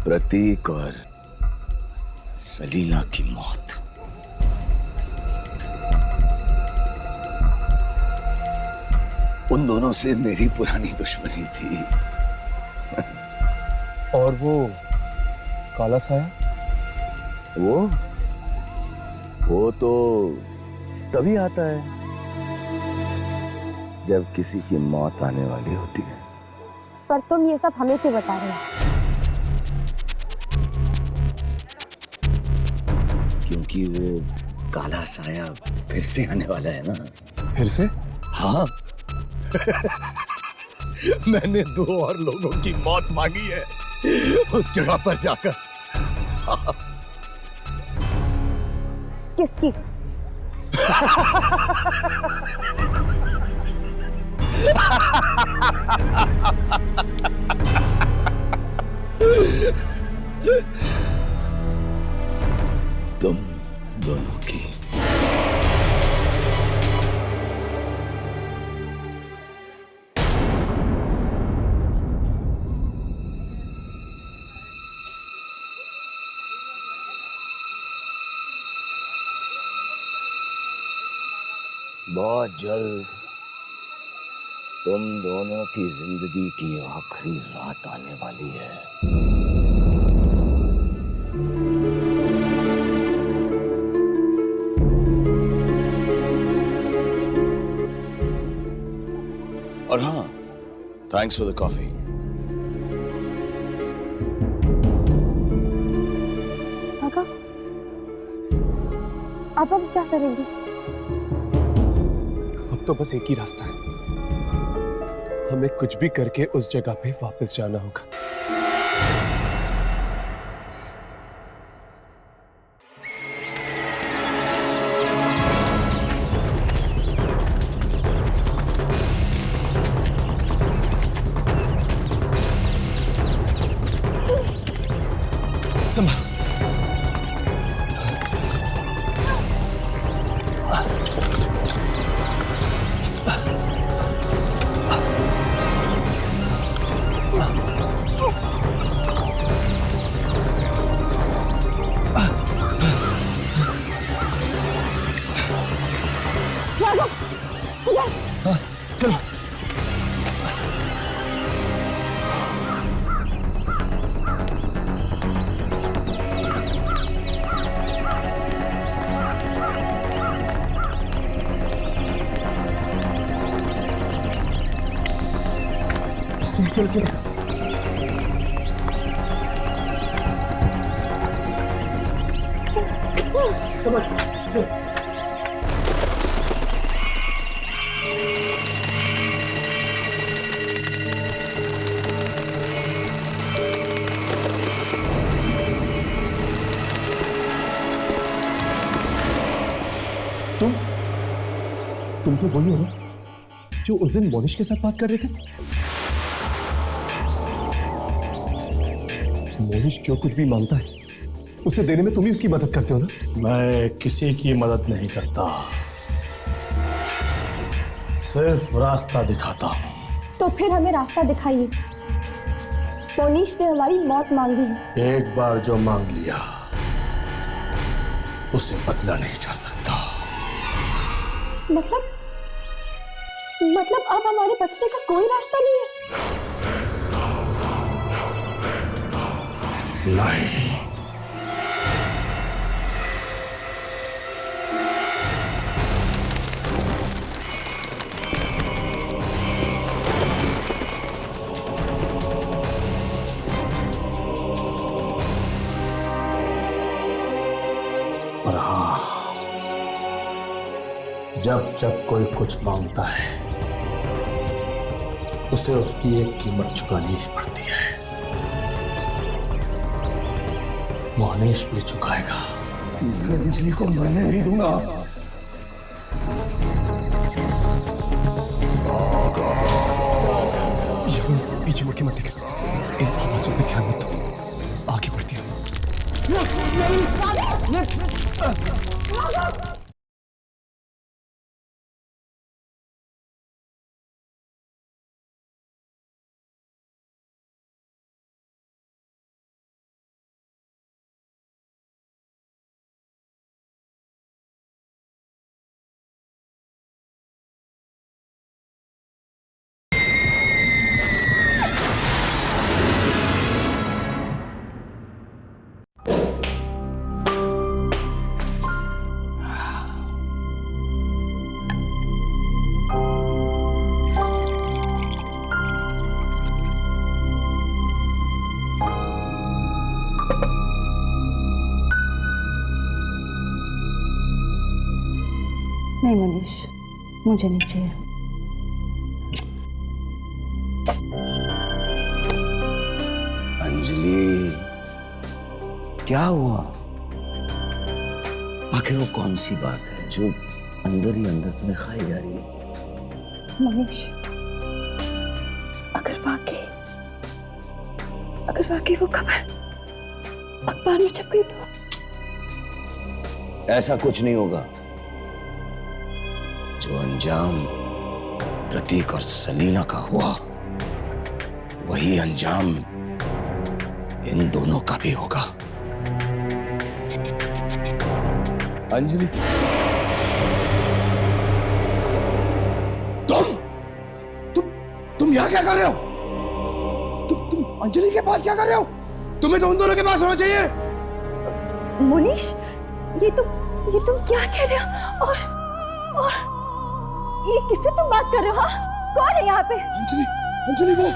S5: प्रतीक और सलीला की मौत। उन दोनों से मेरी पुरानी दुश्मनी थी।
S11: और वो काला साया?
S5: वो तो तभी आता है जब किसी की मौत आने वाली होती है।
S7: पर तुम ये सब हमें क्यों बता रहे हो?
S5: क्योंकि वो काला साया फिर से आने वाला है ना।
S11: फिर से?
S5: हाँ। मैंने 2 और लोगों की मौत मांगी है उस जगह पर जाकर।
S7: किसकी?
S5: तुम दोनों की। बहुत जल्द तुम दोनों की जिंदगी की आखिरी रात आने वाली है।
S4: और हाँ, थैंक्स फॉर द कॉफी।
S6: काका, आप अब क्या करेंगे?
S11: अब तो बस एक ही रास्ता है, हमें कुछ भी करके उस जगह पे वापस जाना होगा। संभाल। चलो। चलो चलो। समझ चलो। तुम तो वही हो ना जो उस दिन मोनिश के साथ बात कर रहे थे? मोनिश जो कुछ भी मांगता है उसे देने में तुम ही उसकी मदद करते हो ना?
S3: मैं किसी की मदद नहीं करता, सिर्फ रास्ता दिखाता हूँ।
S6: तो फिर हमें रास्ता दिखाइए। मोनिश ने हमारी मौत मांगी है।
S3: एक बार जो मांग लिया उसे बदला नहीं जा सकता।
S6: मतलब अब हमारे बचने का कोई रास्ता नहीं है?
S3: नहीं। पर हाँ, जब जब कोई कुछ मांगता है उसे उसकी एक कीमत चुकानी ही पड़ती है। मोहनेश भी चुकाएगा।
S5: अंजलि को मरने नहीं दूंगा।
S11: पीछे मुड़ के मत देख, इन आवाजों पे ध्यान मत दो, आगे बढ़ती रहो।
S8: नहीं मनीष, मुझे नहीं चाहिए।
S5: अंजलि, क्या हुआ? आखिर वो कौन सी बात है जो अंदर ही अंदर तुम्हें खाई जा रही है?
S8: मनीष, अगर वाकई वो खबर अखबार में छप गई तो?
S5: ऐसा कुछ नहीं होगा। जो अंजाम प्रतीक और सलीना का हुआ, वही अंजाम इन दोनों का भी होगा।
S2: अंजलि,
S10: तुम यहाँ क्या कर रहे हो? तुम अंजलि के पास क्या कर रहे हो? तुम्हें तो उन दोनों के पास होना चाहिए।
S8: मुनीश, ये तुम क्या कह रहे हो? और ये किससे तुम बात कर रहे हो? हाँ, कौन है यहाँ पे?
S10: अंजलि वो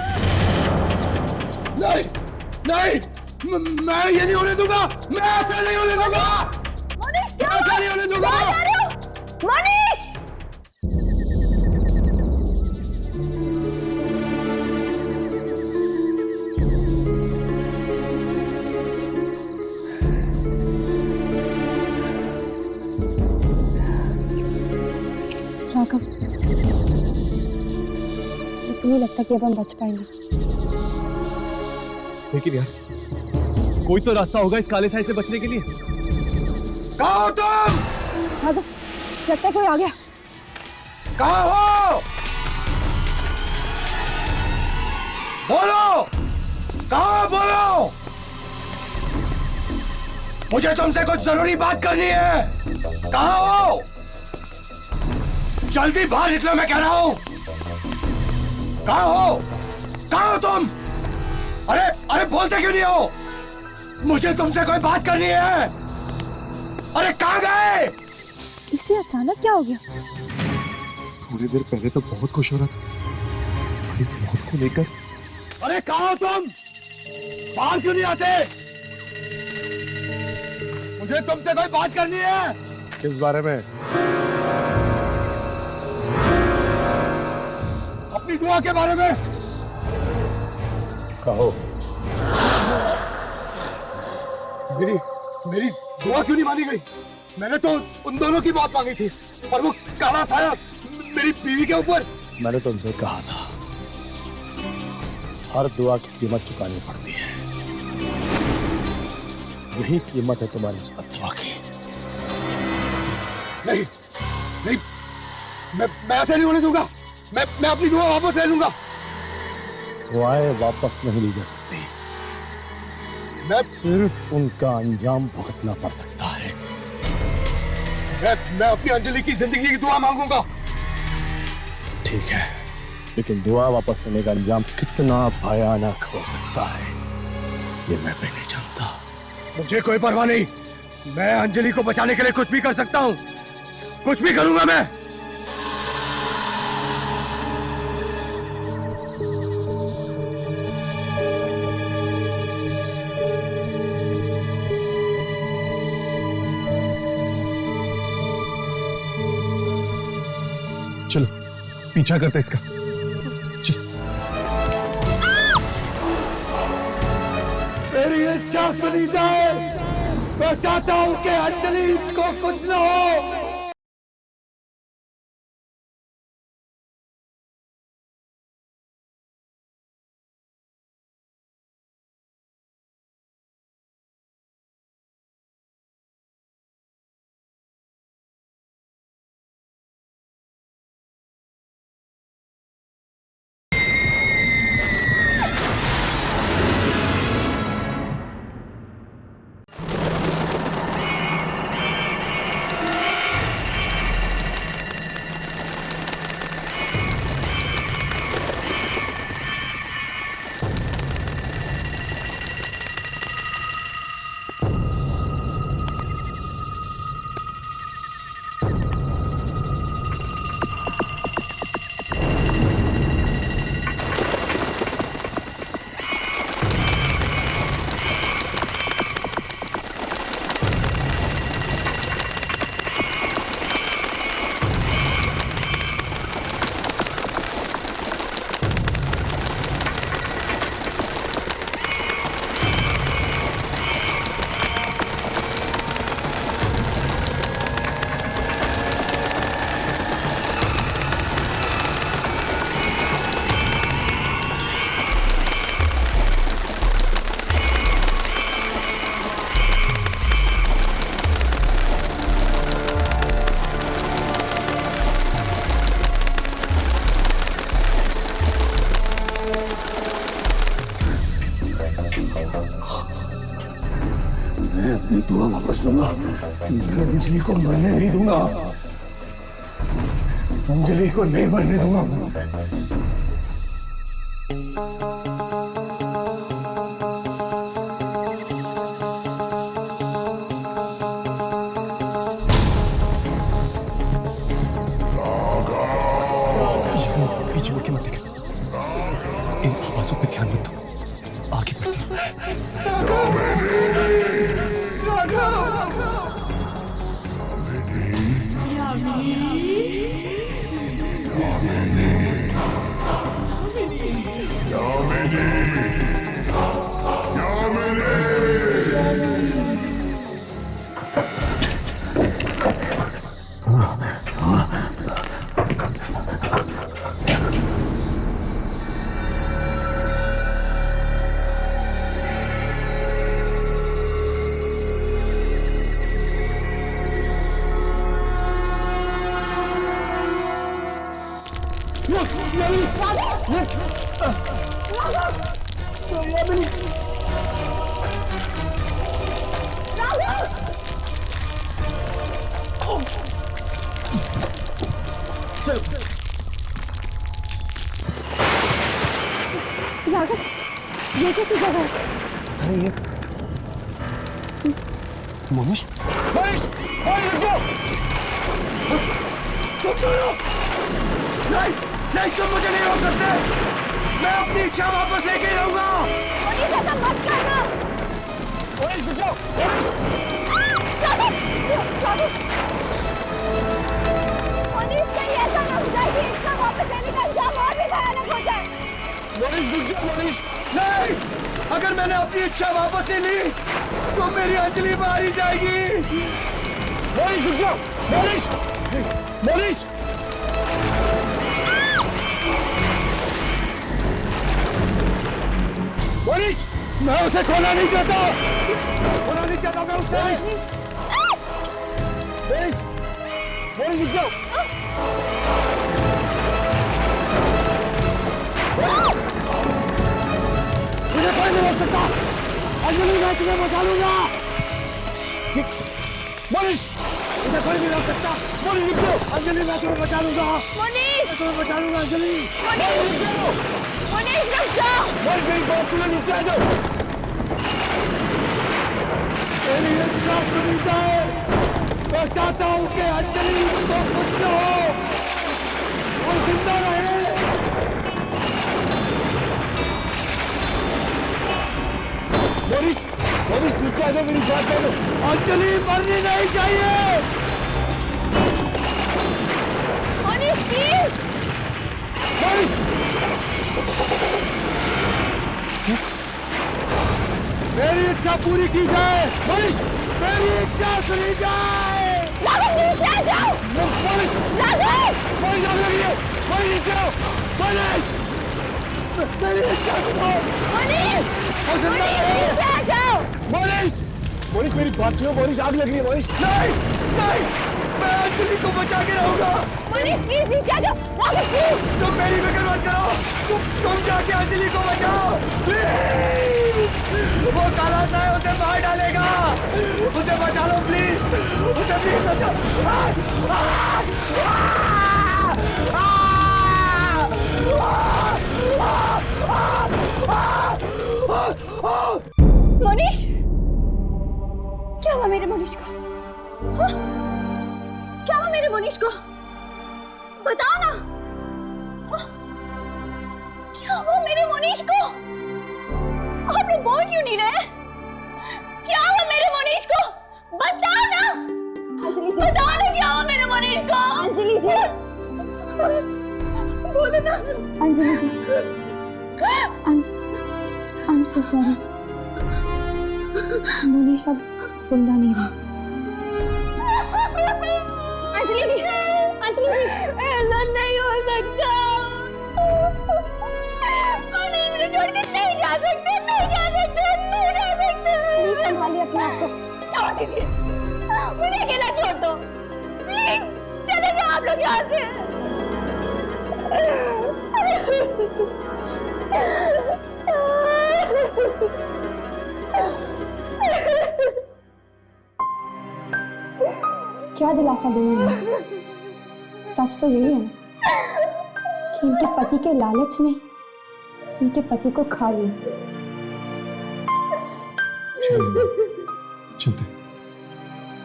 S10: नहीं, मैं ये नहीं होने दूंगा। मैं ऐसा नहीं होने दूंगा।
S8: मुनीश, क्या
S10: ऐसा नहीं होने दूंगा।
S8: क्या कर रहे हो? मुनीश!
S7: राघव, मुझे नहीं लगता कि अब हम बच पाएंगे।
S11: लेकिन यार, कोई तो रास्ता होगा इस काले साए से बचने के लिए।
S10: कहाँ हो तुम?
S7: राघव, लगता है कोई आ गया।
S10: कहाँ हो? बोलो, कहाँ बोलो? मुझे तुमसे कुछ जरूरी बात करनी है। कहाँ हो? जल्दी बाहर निकलो, मैं कह रहा हूं। कहाँ हो? कहाँ हो तुम? अरे बोलते क्यों नहीं हो? मुझे तुमसे कोई बात करनी है। अरे कहाँ गए?
S7: इसे अचानक क्या हो गया?
S11: थोड़ी देर पहले तो बहुत खुश हो रहा था, अरे मौत को लेकर।
S10: अरे कहाँ हो तुम? बाहर क्यों नहीं आते? मुझे तुमसे कोई बात करनी है।
S3: किस बारे में?
S10: अपनी दुआ के बारे में।
S3: कहो।
S10: मेरी दुआ क्यों नहीं मानी गई? मैंने तो उन दोनों की बात मांगी थी, पर वो काला साया मेरी बीवी के ऊपर।
S3: मैंने तुमसे कहा था, हर दुआ की कीमत चुकानी पड़ती है। यही कीमत है तुम्हारी इस दुआ की।
S10: नहीं, मैं ऐसे नहीं होने दूंगा। मैं अपनी दुआ वापस ले लूंगा।
S3: दुआएं वापस नहीं ली जा सकती,
S10: मैं
S3: सिर्फ उनका अंजाम भुगतना पड़ सकता है।
S10: मैं अपनी अंजलि की जिंदगी की दुआ मांगूंगा।
S3: ठीक है, लेकिन दुआ वापस लेने का अंजाम कितना भयानक हो सकता है ये मैं भी नहीं जानता।
S10: मुझे कोई परवाह नहीं। मैं अंजलि को बचाने के लिए कुछ भी कर सकता हूँ। कुछ भी करूंगा मैं।
S11: चलो पीछा करते इसका। चल।
S10: मेरी इच्छा सुनी जाए। मैं चाहता हूं कि अंजलि को कुछ न हो। मैं अपनी दुआ वापस लूंगा। मैं अंजलि को मरने नहीं दूंगा।
S5: अंजलि को नहीं मरने दूंगा।
S11: पीछे मुड़ के मत देख, इन आवाजों पे ध्यान मत दो, आगे बढ़ती
S6: राघव, ये कैसी जगह है?
S11: अरे ये मोनिश, मोनिश, रुक जाओ।
S10: तुम दोनों नहीं, नहीं, तुम मुझे नहीं रोक सकते। मैं अपनी इच्छा वापस लेके ही रहूंगा।
S6: मनीष, ऐसा मत करना।
S11: मोनिश, रुक जाओ।
S6: मनीष, कहीं ऐसा ना हो जाए कि इच्छा वापस लेने का अंजाम और भी भयानक हो जाए।
S11: मोनिश, रुक जाओ। मोनिश,
S10: नहीं, अगर मैंने अपनी इच्छा वापस ले ली तो मेरी अंजलि मारी जाएगी।
S11: मोनिश, रुक जाओ। मोनिश, मोनिश, मोनिश,
S10: मैं उसे खोना नहीं चाहता, खोना नहीं चाहता मैं उसे।
S11: मोनिश, मोनिश, रुक जाओ।
S10: मुझे कोई नहीं रोक सकता। अंजलि, मैं तुम्हें बचा लूंगा।
S11: मोनिश,
S10: मुझे कोई नहीं रोक सकता।
S11: मोनिश, रुक जाओ।
S10: अंजलि, मैं तुम्हें बचा लूंगा।
S6: मनीष,
S10: मैं तुम्हें बचा लूंगा अंजलि।
S6: मनीष, रुक जाओ।
S11: मोनिश, मेरी बात सुनो, नीचे आ जाओ।
S10: मेरी इच्छा सुनी जाए। मैं चाहता हूँ कि अंजलि को कुछ न हो, वो जिंदा रहे।
S11: मोनिश, मोनिश, नीचे आ जाओ, मेरी बात सुनो।
S10: अंजलि मरनी नहीं चाहिए।
S6: मनीष, प्लीज।
S11: मोनिश,
S10: मेरी इच्छा पूरी की जाए। मोनिश, मेरी इच्छा सुनी जाए।
S6: राघव, नीचे आ जाओ।
S11: मोनिश,
S6: राघव,
S11: मोनिश, आग लगी है। मोनिश, नीचे आओ।
S10: मोनिश, मेरी इच्छा सुनो।
S6: मनीष, मनीष, नीचे आ जाओ।
S11: मोनिश, मोनिश, मेरी बात सुनो। मोनिश, आग लग रही है। मोनिश,
S10: नहीं, नहीं, मैं अंजलि को बचा के रहूंगा।
S6: मनीष, प्लीज नीचे आ जाओ। राघव, प्लीज।
S10: तुम मेरी फिक्र मत करो। तुम जाके अंजलि को बचाओ प्लीज। वो काला सा है, उसे मार डालेगा। उसे बचा लो प्लीज, उसे प्लीज बचाओ।
S8: मोनिश, क्या हुआ मेरे मोनिश को? हाँ? क्या हुआ मेरे मोनिश को? बताओ ना। हाँ? क्या हुआ मेरे मोनिश को? आप लोग बोल क्यों नहीं रहे? क्या हुआ मेरे मोनिश को? बताओ ना।
S6: अंजलि जी,
S8: बताओ ना क्या हुआ मेरे मोनिश को?
S6: अंजलि जी,
S8: बोलो ना।
S6: अंजलि जी, I'm so sorry. मनीष अब जिंदा नहीं रहा। अंजलि जी, अंजलि जी,
S8: ऐसा नहीं हो सकता। मनीष मुझे छोड़ के नहीं जा सकते, नहीं जा सकते, नहीं जा सकते।
S6: प्लीज संभालिए अपने आप को।
S8: छोड़ दीजिए, मुझे अकेला छोड़ दो प्लीज। चले जाओ आप लोग यहाँ से।
S6: क्या दिलासा दूं मैं? सच तो यही है ना कि इनके पति के लालच ने इनके पति को खा लिया।
S11: चलते,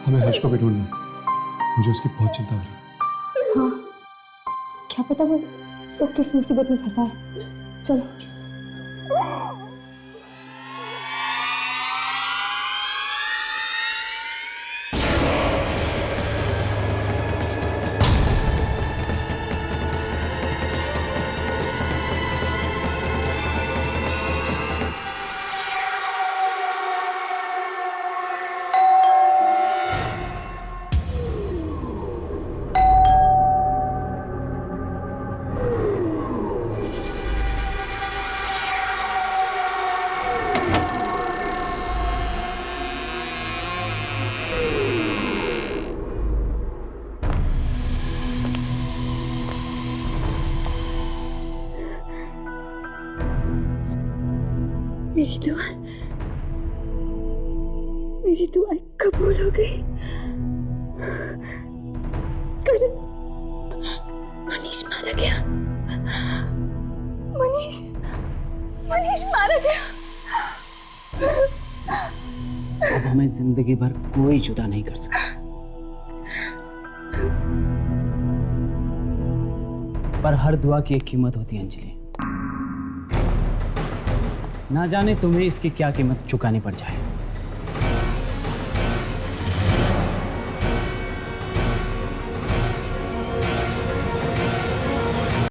S11: हमें हर्ष को भी ढूंढना, मुझे उसकी बहुत चिंता हो रही है।
S6: हाँ, क्या पता वो किस मुसीबत में फंसा है। चलो।
S8: मेरी दुआएं कबूल हो गई। करण, मनीष मारा गया। मनीष मारा गया।
S1: अब हमें जिंदगी भर कोई जुदा नहीं कर सकता। पर हर दुआ की एक कीमत होती है अंजलि। ना जाने तुम्हें इसकी क्या कीमत चुकानी पड़ जाए।